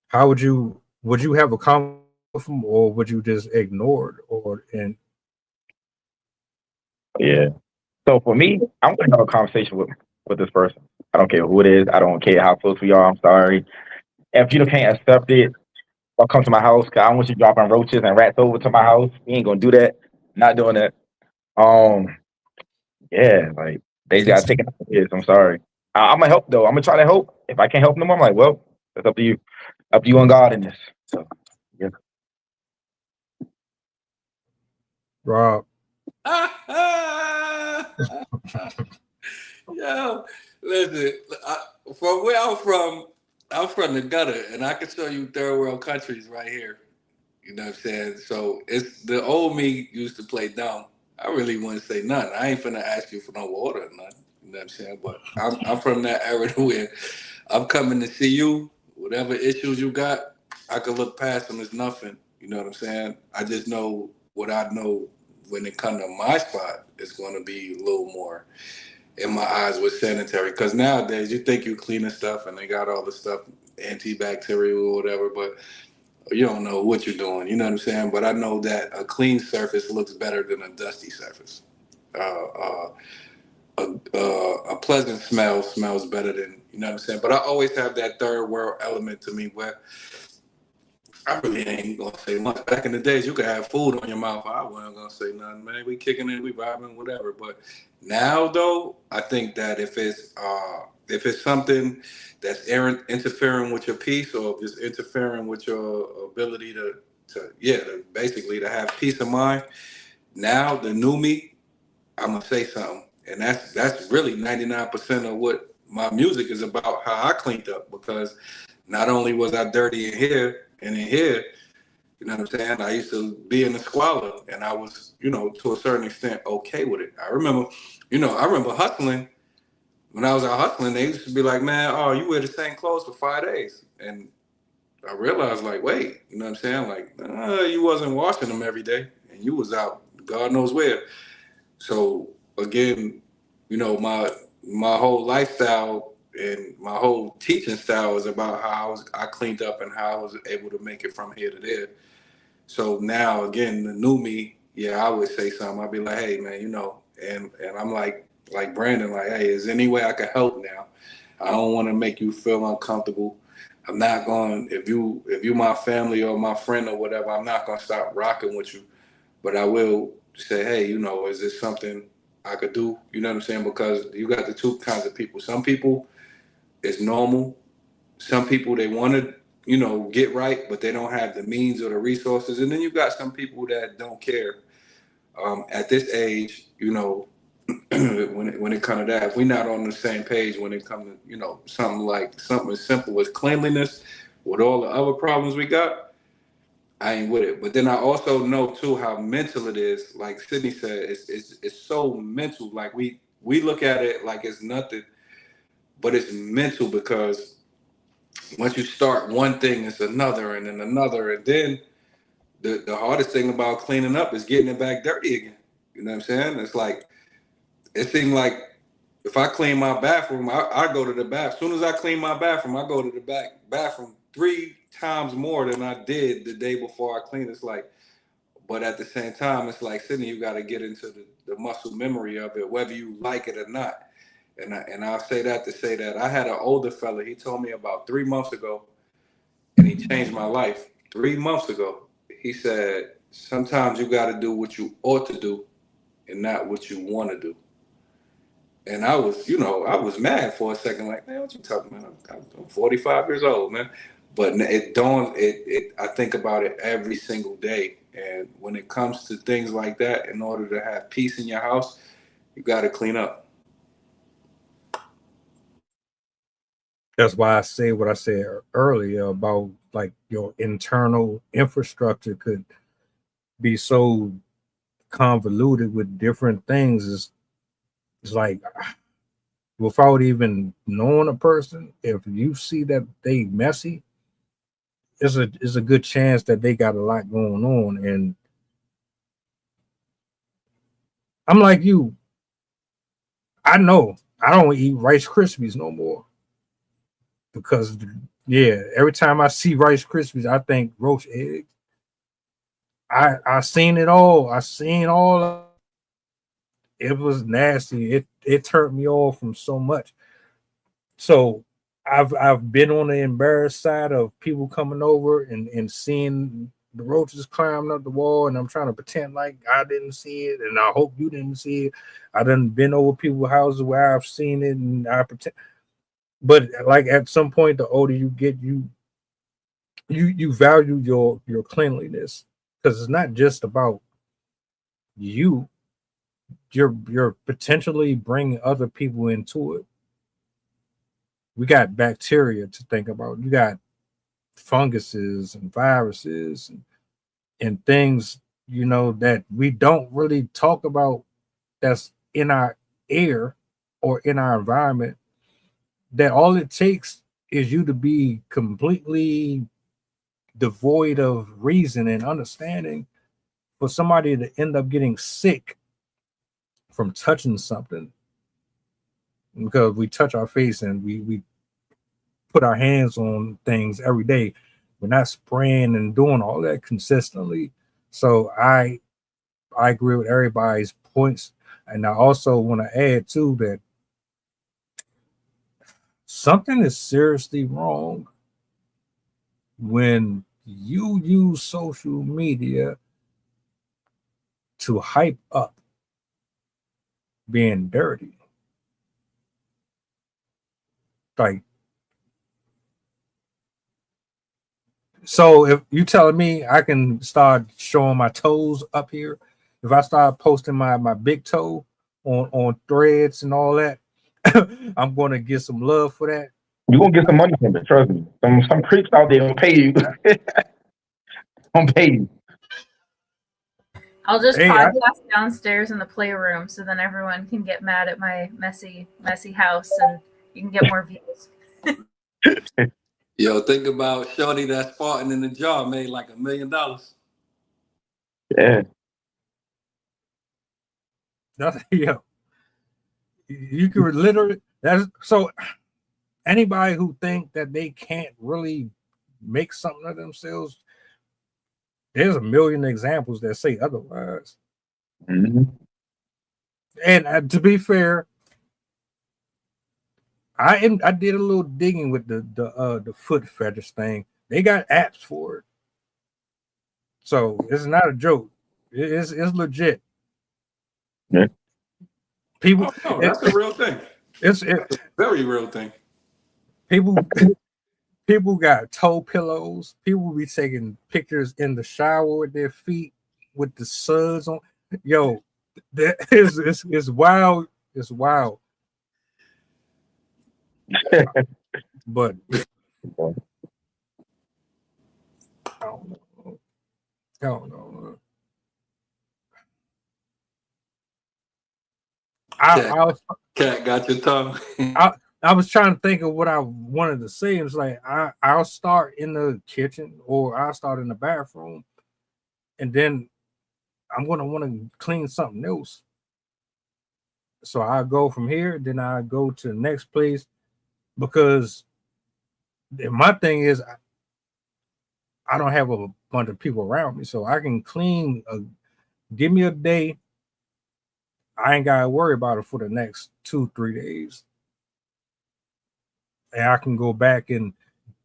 how would you have a conversation with them, or would you just ignore it? Yeah. So for me, I'm going to have a conversation with this person. I don't care who it is. I don't care how close we are. I'm sorry. If you can't accept it, don't come to my house, because I don't want you dropping roaches and rats over to my house. We ain't going to do that. Not doing that. Yeah, like they got taken out of this. I'm sorry. I'm gonna help though. I'm gonna try to help. If I can't help them, I'm like, well, it's up to you. Up to you and God in this. So yeah. Rob. Yo, listen, from where I'm from the gutter, and I can show you third world countries right here. You know what I'm saying? So it's the old me used to play dumb. I really wouldn't say nothing. I ain't finna ask you for no water or nothing. You know what I'm saying? But I'm from that era where I'm coming to see you. Whatever issues you got, I could look past them as nothing. You know what I'm saying? I just know what I know when it comes to my spot is going to be a little more in my eyes with sanitary. Because nowadays you think you cleaning stuff and they got all the stuff antibacterial or whatever, but you don't know what you're doing. You know what I'm saying? But I know that a clean surface looks better than a dusty surface. A pleasant smell smells better than, you know what I'm saying? But I always have that third world element to me where I really ain't gonna say much. Back in the days, you could have food on your mouth. I wasn't gonna say nothing, man. We kicking it, we vibing, whatever. But now, though, I think that if it's something that's interfering with your peace, or if it's interfering with your ability to basically to have peace of mind. Now, the new me, I'm gonna say something, and that's really 99% of what my music is about. How I cleaned up, because not only was I dirty in here and in here, you know what I'm saying? I used to be in the squalor, and I was, to a certain extent, okay with it. I remember hustling. When I was out hustling, they used to be like, man, oh, you wear the same clothes for 5 days. And I realized, like, wait, you know what I'm saying? Like, you wasn't washing them every day, and you was out God knows where. So, again, my whole lifestyle and my whole teaching style is about how I cleaned up and how I was able to make it from here to there. So now, again, the new me, yeah, I would say something. I'd be like, hey, man, and I'm like Brandon, like, hey, is there any way I can help now? I don't want to make you feel uncomfortable. I'm not going, if you my family or my friend or whatever, I'm not going to stop rocking with you. But I will say, hey, is this something I could do? You know what I'm saying? Because you got the two kinds of people. Some people, it's normal. Some people, they want to, get right, but they don't have the means or the resources. And then you got some people that don't care. At this age, when it comes to that, if we're not on the same page when it comes to, something as simple as cleanliness, with all the other problems we got, I ain't with it. But then I also know too how mental it is. Like Sydney said, it's so mental. Like we look at it like it's nothing, but it's mental, because once you start one thing, it's another and then another, and then the hardest thing about cleaning up is getting it back dirty again. You know what I'm saying? It's like, it seemed like if I clean my bathroom, I go to the bath. As soon as I clean my bathroom, I go to the bathroom 3 times more than I did the day before I clean. It's like, but at the same time, it's like, Sydney, you got to get into the muscle memory of it, whether you like it or not. And I'll say that to say that I had an older fella. He told me about 3 months ago, and he changed my life. 3 months ago, he said, sometimes you got to do what you ought to do and not what you want to do. And I was mad for a second, like, man, what you talking about? I'm 45 years old, man. But it dawned, I think about it every single day. And when it comes to things like that, in order to have peace in your house, you got to clean up. That's why I say what I said earlier about, like, your internal infrastructure could be so convoluted with different things. It's like, without even knowing a person, if you see that they messy, it's a good chance that they got a lot going on. And I'm like you, I know I don't eat Rice Krispies no more, because every time I see Rice Krispies, I think roast eggs. I seen it all. I seen all of it. It was nasty. It turned me off from so much. So I've been on the embarrassed side of people coming over and seeing the roaches climbing up the wall, and I'm trying to pretend like I didn't see it, and I hope you didn't see it. I done been over people's houses where I've seen it, and I pretend. But like, at some point, the older you get, you value your cleanliness, because it's not just about you're potentially bringing other people into it. We got bacteria to think about. You got funguses and viruses and things, that we don't really talk about, that's in our air or in our environment, that all it takes is you to be completely devoid of reason and understanding for somebody to end up getting sick from touching something, because we touch our face and we put our hands on things every day. We're not spraying and doing all that consistently. So I agree with everybody's points. And I also want to add too that something is seriously wrong when you use social media to hype up being dirty. Like, so if you telling me I can start showing my toes up here, if I start posting my big toe on threads and all that, I'm going to get some love for that. You're gonna get some money from it, trust me. Some creeps out there gonna pay you. Gonna pay you. I'll just podcast downstairs in the playroom, so then everyone can get mad at my messy house, and you can get more views. Yo, think about Shorty that's farting in the jar made like $1 million. Yeah. Yo, you could literally, that's so anybody who think that they can't really make something of themselves, there's a million examples that say otherwise. Mm-hmm. And to be fair, I did a little digging with the foot fetish thing. They got apps for it, so it's not a joke. It's legit. Yeah. People, that's a real thing. It's a very real thing. People got toe pillows. People be taking pictures in the shower with their feet with the suds on. Yo, that is wild. It's wild. But I don't know. Cat got your tongue. I was trying to think of what I wanted to say. It's like I'll start in the kitchen or I'll start in the bathroom, and then I'm gonna want to clean something else. So I go from here, then I go to the next place, because my thing is I don't have a bunch of people around me, so I can clean. Give me a day. I ain't gotta worry about it for the next 2-3 days. And I can go back and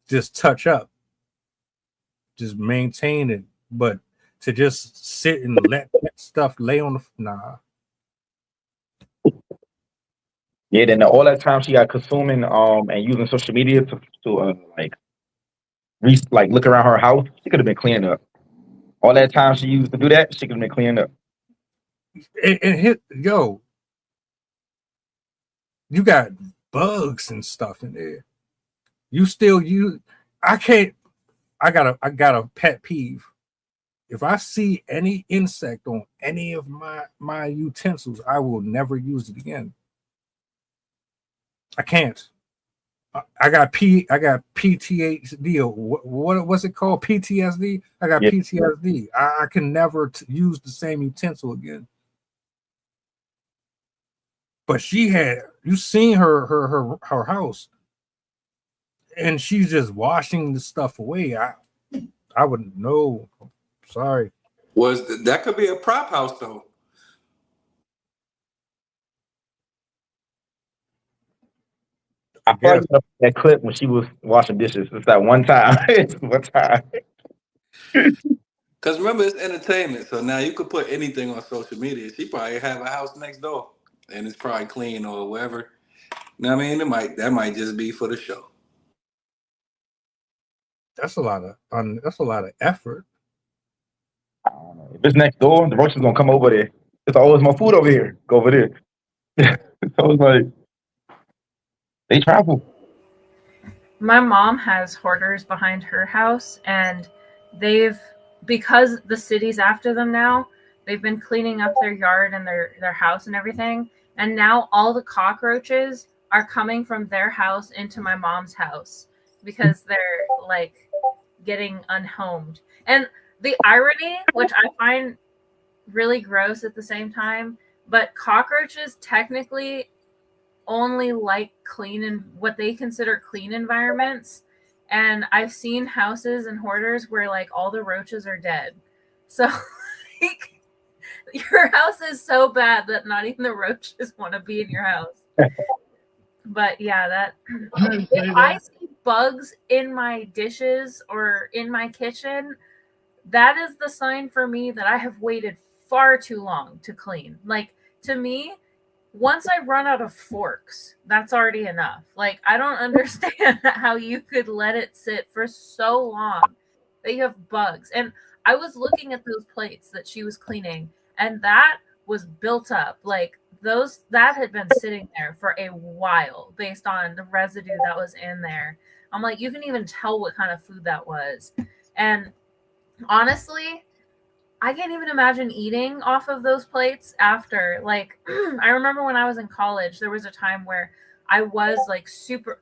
just touch up, just maintain it. But to just sit and let stuff lay on the nah. Yeah, then all that time she got consuming and using social media to like look around her house, she could have been cleaning up. All that time she used to do that, she could have been cleaning up. And you got bugs and stuff in there. I got a pet peeve. If I see any insect on any of my utensils, I will never use it again. I can't. I got PTSD, or what's it called? PTSD. I got PTSD. I can never use the same utensil again. But you seen her house, and she's just washing the stuff away. I wouldn't know. Sorry. That could be a prop house though? I feel like that clip when she was washing dishes. It's that one time. It's one time. Because remember, it's entertainment. So now you could put anything on social media. She probably have a house next door, and it's probably clean or whatever. You know what I mean? That might just be for the show. That's a lot of effort. I don't know. If it's next door, the roaches gonna come over there. It's always more food over here. Go over there. So it's like they travel. My mom has hoarders behind her house, and they've, because the city's after them now, they've been cleaning up their yard and their house and everything. And now all the cockroaches are coming from their house into my mom's house because they're like getting unhomed. And the irony, which I find really gross at the same time, but cockroaches technically only like clean and what they consider clean environments. And I've seen houses and hoarders where like all the roaches are dead. So like, your house is so bad that not even the roaches want to be in your house. But yeah, that if I see bugs in my dishes or in my kitchen, that is the sign for me that I have waited far too long to clean. Like, to me, once I run out of forks, that's already enough. Like, I don't understand how you could let it sit for so long that you have bugs. And I was looking at those plates that she was cleaning, and that was built up. Like, those that had been sitting there for a while based on the residue that was in there. I'm like, you can even tell what kind of food that was. And honestly, I can't even imagine eating off of those plates after. Like, I remember when I was in college, there was a time where I was like super.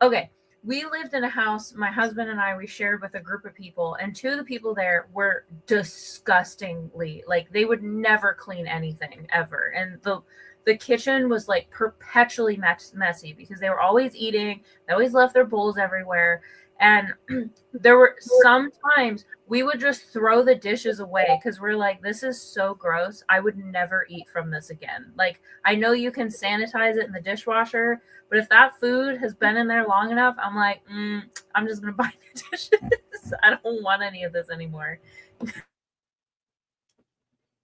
Okay, we lived in a house, my husband and I, we shared with a group of people, and two of the people there were disgustingly, like, they would never clean anything ever. And the kitchen was like perpetually messy because they were always eating, they always left their bowls everywhere. And there were some times we would just throw the dishes away because we're like, this is so gross. I would never eat from this again. Like, I know you can sanitize it in the dishwasher, but if that food has been in there long enough, I'm like, I'm just going to buy new dishes. I don't want any of this anymore.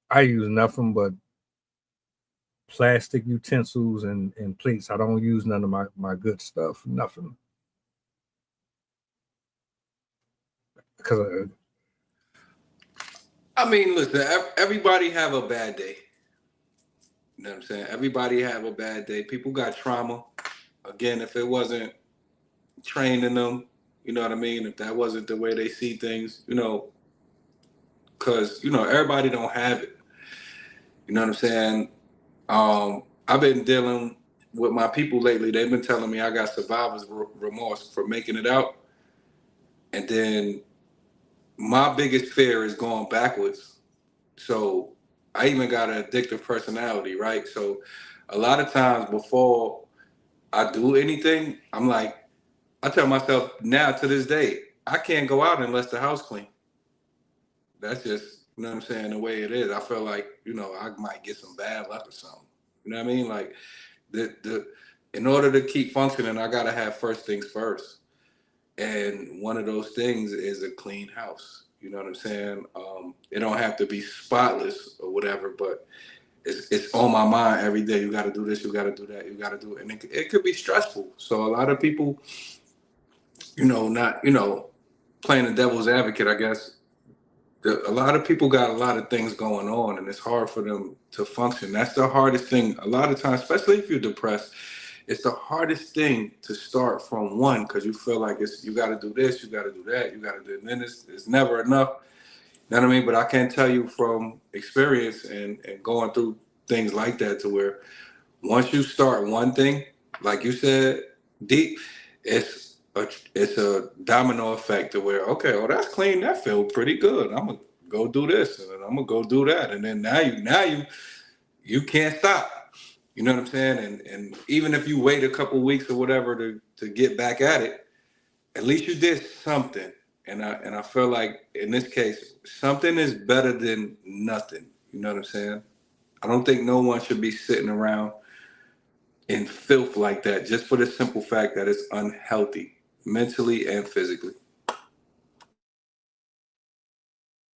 I use nothing but plastic utensils and plates. I don't use none of my good stuff. Nothing. Because I mean, listen, everybody have a bad day. You know what I'm saying? Everybody have a bad day. People got trauma. Again, if it wasn't training them, you know what I mean? If that wasn't the way they see things, because, everybody don't have it. You know what I'm saying? I've been dealing with my people lately. They've been telling me I got survivor's remorse for making it out. And then my biggest fear is going backwards. So I even got an addictive personality, right? So a lot of times before I do anything, I'm like, I tell myself now to this day, I can't go out unless the house clean. That's just, you know what I'm saying, the way it is. I feel like, I might get some bad luck or something. You know what I mean? Like in order to keep functioning, I gotta have first things first. And one of those things is a clean house. You know what I'm saying? It don't have to be spotless or whatever, but it's on my mind every day. You got to do this, you got to do that, you got to do it. And it could be stressful. So a lot of people, not, playing the devil's advocate, I guess, a lot of people got a lot of things going on and it's hard for them to function. That's the hardest thing. A lot of times, especially if you're depressed, it's the hardest thing to start from one because you feel like you got to do this, you got to do that, you got to do it. And then it's never enough. You know what I mean? But I can tell you from experience and going through things like that to where once you start one thing, like you said, deep, it's a domino effect to where, okay, oh, that's clean. That feels pretty good. I'm going to go do this and then I'm going to go do that. And then now you can't stop. You know what I'm saying? And even if you wait a couple weeks or whatever to get back at it, at least you did something. And I feel like in this case, something is better than nothing. You know what I'm saying? I don't think no one should be sitting around in filth like that just for the simple fact that it's unhealthy mentally and physically.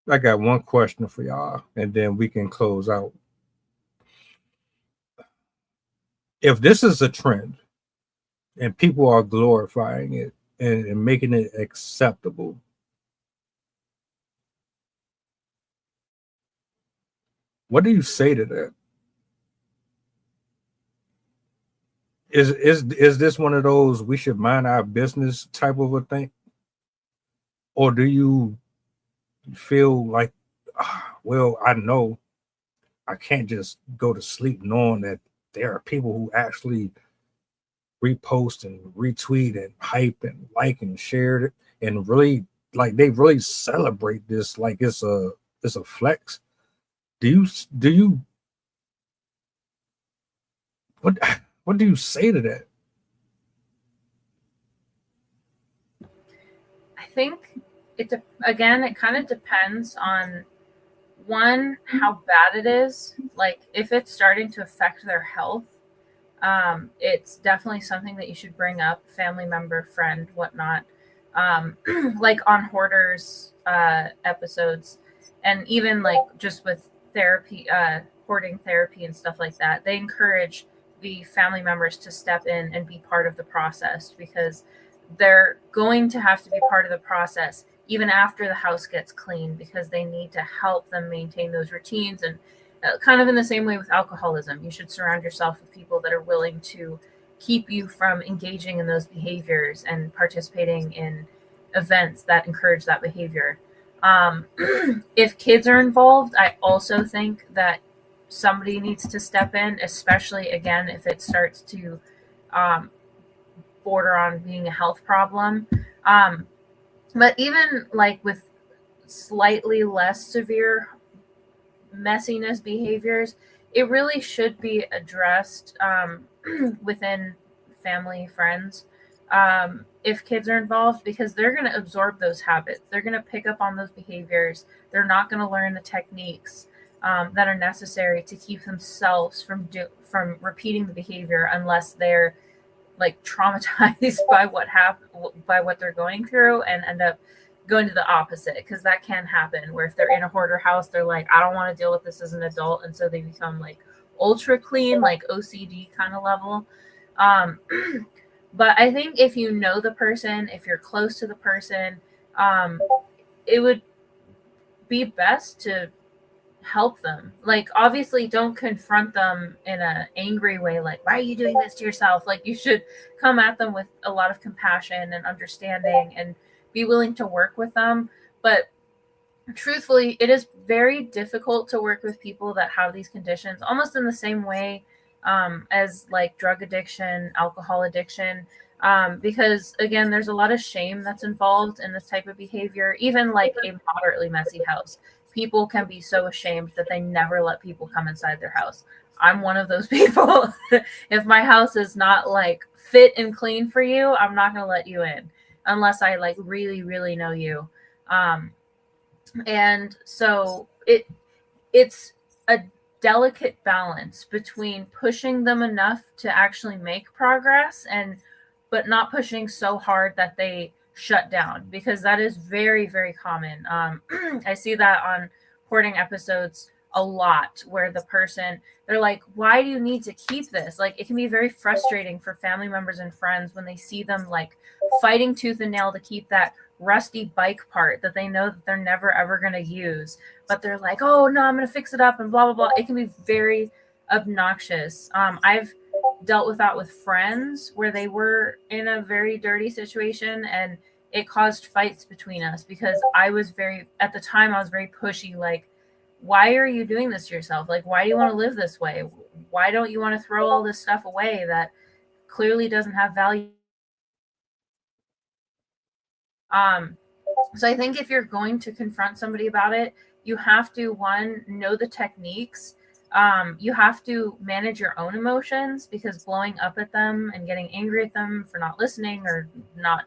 I got one question for y'all, and then we can close out. If this is a trend and people are glorifying it and making it acceptable, What do you say to that? Is this one of those we should mind our business type of a thing, or do you feel like, well, I know I can't just go to sleep knowing that there are people who actually repost and retweet and hype and like and share it and really like they really celebrate this like it's a flex. Do you what what do you say to that? I think again, it kind of depends on one, how bad it is. Like if it's starting to affect their health, it's definitely something that you should bring up, family member, friend, whatnot. Like on hoarders episodes, and even like just with therapy, hoarding therapy and stuff like that, they encourage the family members to step in and be part of the process, because they're going to have to be part of the process even after the house gets clean, because they need to help them maintain those routines. And kind of in the same way with alcoholism, you should surround yourself with people that are willing to keep you from engaging in those behaviors and participating in events that encourage that behavior. If kids are involved, I also think that somebody needs to step in, especially again if it starts to um, border on being a health problem. But even like with slightly less severe messiness behaviors, it really should be addressed within family, friends, if kids are involved, because they're going to absorb those habits. They're going to pick up on those behaviors. They're not going to learn the techniques that are necessary to keep themselves from repeating the behavior, unless they're like traumatized by what they're going through and end up going to the opposite, because that can happen where if they're in a hoarder house, they're like, I don't want to deal with this as an adult, and so they become like ultra clean, like OCD kind of level. um but I think if you know the person, if you're close to the person, um it would be best to help them. Like obviously don't confront them in an angry way, like why are you doing this to yourself. Like you should come at them with a lot of compassion and understanding and be willing to work with them. But truthfully, it is very difficult to work with people that have these conditions, almost in the same way as like drug addiction, alcohol addiction, because again, there's a lot of shame that's involved in this type of behavior. Even like a moderately messy house, people can be so ashamed that they never let people come inside their house. I'm one of those people. If my house is not like fit and clean for you, I'm not going to let you in unless I like really, really know you. Um, and so it's a delicate balance between pushing them enough to actually make progress, and but not pushing so hard that they shut down, because that is very, very common. I see that on hoarding episodes a lot, where the person, they're like, why do you need to keep this? Like it can be very frustrating for family members and friends when they see them like fighting tooth and nail to keep that rusty bike part that they know that they're never ever going to use, but they're like, oh no, I'm going to fix it up and blah blah blah. It can be very obnoxious. I've dealt with that with friends where they were in a very dirty situation, and it caused fights between us because I was very, at the time I was very pushy, like, why are you doing this to yourself? Like, why do you want to live this way? Why don't you want to throw all this stuff away that clearly doesn't have value? So I think if you're going to confront somebody about it, you have to, one, know the techniques. You have to manage your own emotions, because blowing up at them and getting angry at them for not listening or not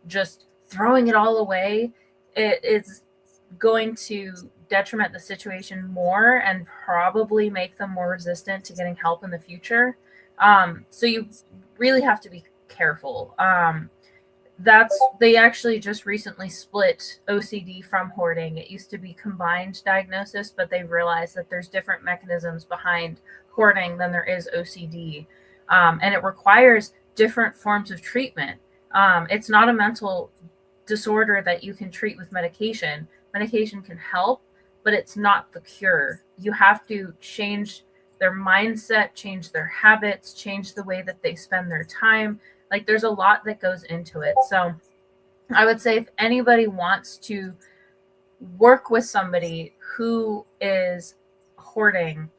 just throwing it all away, it is going to detriment the situation more and probably make them more resistant to getting help in the future. So you really have to be careful. They actually just recently split OCD from hoarding. It used to be combined diagnosis, but they realized that there's different mechanisms behind hoarding than there is OCD, and it requires different forms of treatment. It's not a mental disorder that you can treat with medication. Medication can help, but it's not the cure. You have to change their mindset, change their habits, change the way that they spend their time. Like there's a lot that goes into it. So I would say if anybody wants to work with somebody who is hoarding,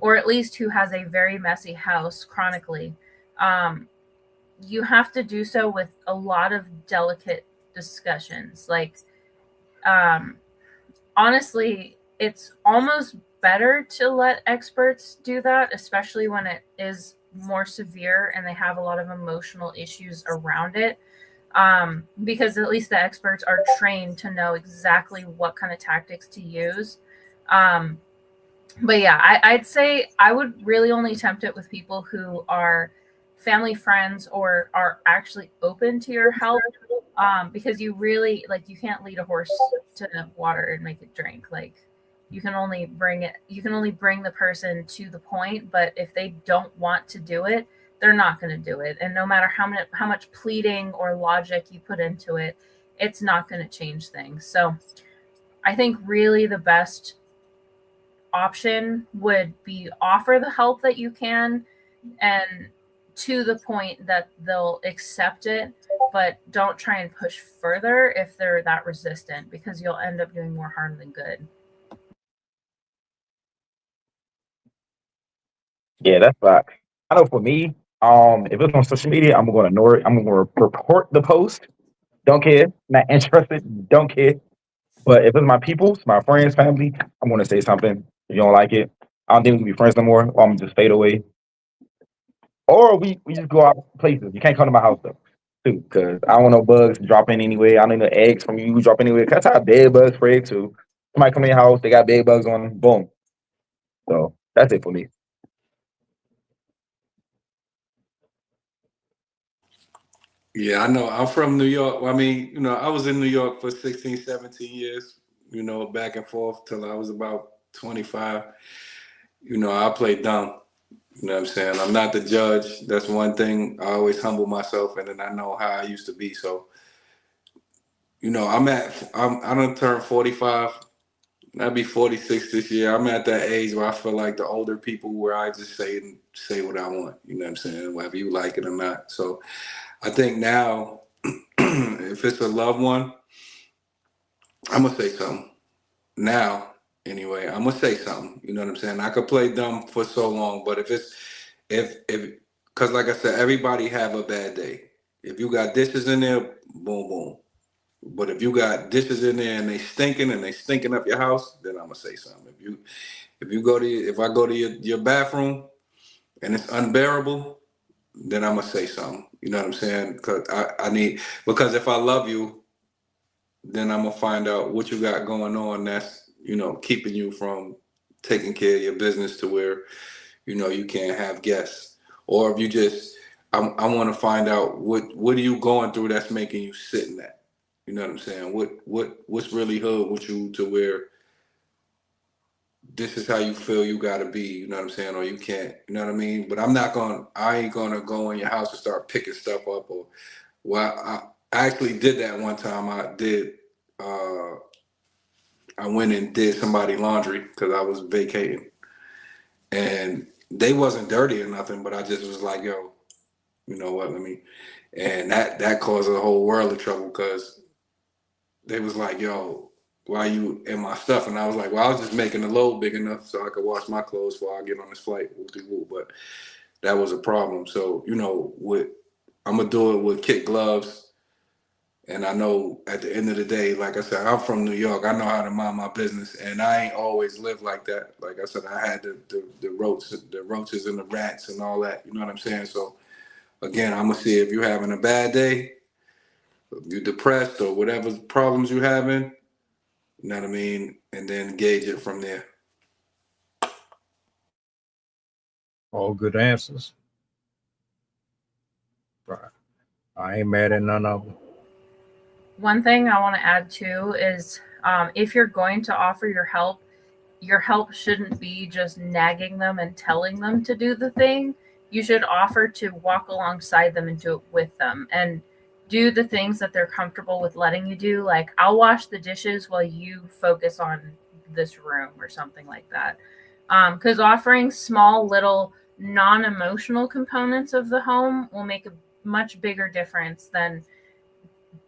or at least who has a very messy house chronically, you have to do so with a lot of delicate discussions. Like, honestly, it's almost better to let experts do that, especially when it is more severe and they have a lot of emotional issues around it. Because at least the experts are trained to know exactly what kind of tactics to use. But yeah, I'd say I would really only attempt it with people who are family, friends, or are actually open to your help. Because you really, like, you can't lead a horse to water and make it drink. Like, you can only bring the person to the point, but if they don't want to do it, they're not going to do it. And no matter how much pleading or logic you put into it, it's not going to change things. So I think really the best option would be offer the help that you can, and to the point that they'll accept it, but don't try and push further if they're that resistant, because you'll end up doing more harm than good. Yeah, that's facts. I know for me, if it's on social media, I'm gonna ignore it. I'm gonna report the post. Don't care. Not interested. Don't care. But if it's my peoples, my friends, family, I'm gonna say something. If you don't like it, I don't think we can be friends no more. Or I'm gonna just fade away. Or we just go out places. You can't come to my house though, too, because I don't want no bugs dropping anyway. I don't need no eggs from you drop anywhere. That's how bed bugs spread too. Somebody come in your house, they got bed bugs on them, boom. So that's it for me. Yeah, I know. I'm from New York. I mean, I was in New York for 16, 17 years, back and forth till I was about 25. I played dumb. You know what I'm saying? I'm not the judge. That's one thing. I always humble myself, and then I know how I used to be. So, I done turned 45. I'll be 46 this year. I'm at that age where I feel like the older people, where I just say what I want. You know what I'm saying? Whether you like it or not. So I think now, if it's a loved one, I'm gonna say something. Now, anyway, I'm gonna say something. You know what I'm saying? I could play dumb for so long, but if because like I said, everybody have a bad day. If you got dishes in there, boom boom. But if you got dishes in there and they stinking up your house, then I'm gonna say something. If I go to your bathroom and it's unbearable, then I'm gonna say something. You know what I'm saying? Because if I love you, then I'm gonna find out what you got going on that's keeping you from taking care of your business to where you can't have guests. Or if you just I want to find out what are you going through that's making you sit in that. You know what I'm saying? What's really hood with you to where this is how you feel you gotta be, you know what I'm saying, or you can't, you know what I mean? But I ain't gonna go in your house and start picking stuff up. Or well, I actually did that one time. I went and did somebody laundry because I was vacating, and they wasn't dirty or nothing, but I just was like, yo, you know what, let me, and that caused a whole world of trouble because they was like, yo, why you in my stuff? And I was like, well, I was just making the load big enough so I could wash my clothes before I get on this flight. But that was a problem. So, I'm gonna do it with kid gloves. And I know at the end of the day, like I said, I'm from New York. I know how to mind my business, and I ain't always lived like that. Like I said, I had the roaches and the rats and all that. You know what I'm saying? So again, I'm gonna see if you're having a bad day, if you're depressed or whatever problems you're having. You know what I mean? And then gauge it from there. All good answers. Right. I ain't mad at none of them. One thing I want to add too is, if you're going to offer your help shouldn't be just nagging them and telling them to do the thing. You should offer to walk alongside them and do it with them, and do the things that they're comfortable with letting you do. Like, I'll wash the dishes while you focus on this room or something like that. Because offering small little non-emotional components of the home will make a much bigger difference than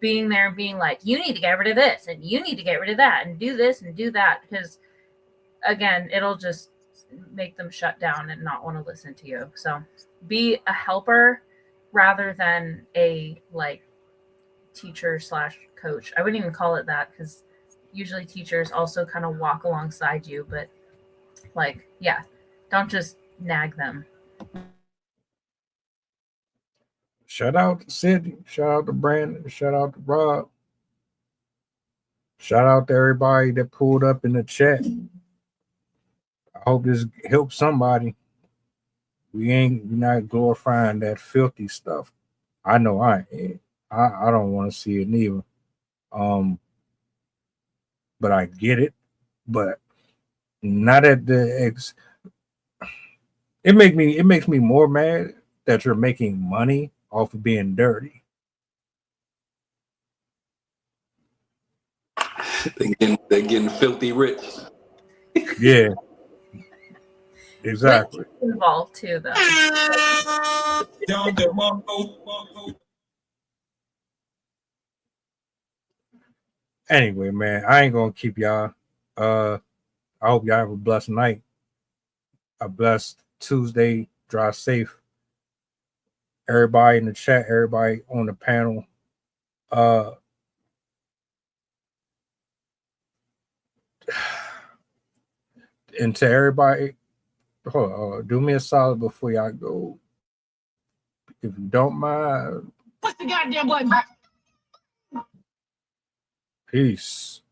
being there and being like, you need to get rid of this and you need to get rid of that and do this and do that. Because again, it'll just make them shut down and not want to listen to you. So be a helper rather than a like teacher / coach. I wouldn't even call it that, because usually teachers also kind of walk alongside you, but like, yeah, don't just nag them. Shout out to Sydney. Shout out to Brandon. Shout out to Rob. Shout out to everybody that pulled up in the chat. I hope this helps somebody. We're not glorifying that filthy stuff. I know I ain't. I don't want to see it neither. But I get it. But not at the it makes me more mad that you're making money off of being dirty. They're getting filthy rich. Yeah. Exactly. Which involved too, though. Anyway, man, I ain't gonna keep y'all. I hope y'all have a blessed night, a blessed Tuesday. Drive safe. Everybody in the chat, everybody on the panel. And to everybody, hold on, do me a solid before y'all go. If you don't mind. Push the goddamn button. Peace.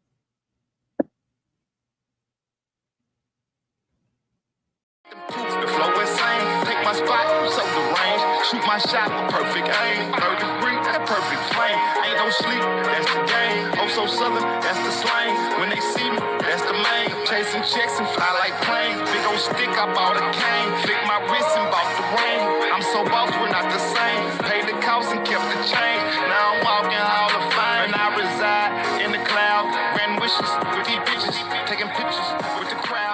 The flow insane, take my spot, so the range. Shoot my shot with perfect aim. 3rd degree, that perfect flame. Ain't no sleep, that's the game. Oh, so southern, that's the slang. When they see me, that's the main. Chasing checks and fly like planes. Big old stick, I bought a cane. Flick my wrist and bought the ring. I'm so boss, we're not the same. Paid the cost and kept the change. Now I'm walking Hall of Fame. And I reside in the cloud. Grand wishes with these bitches. Taking pictures with the crowd.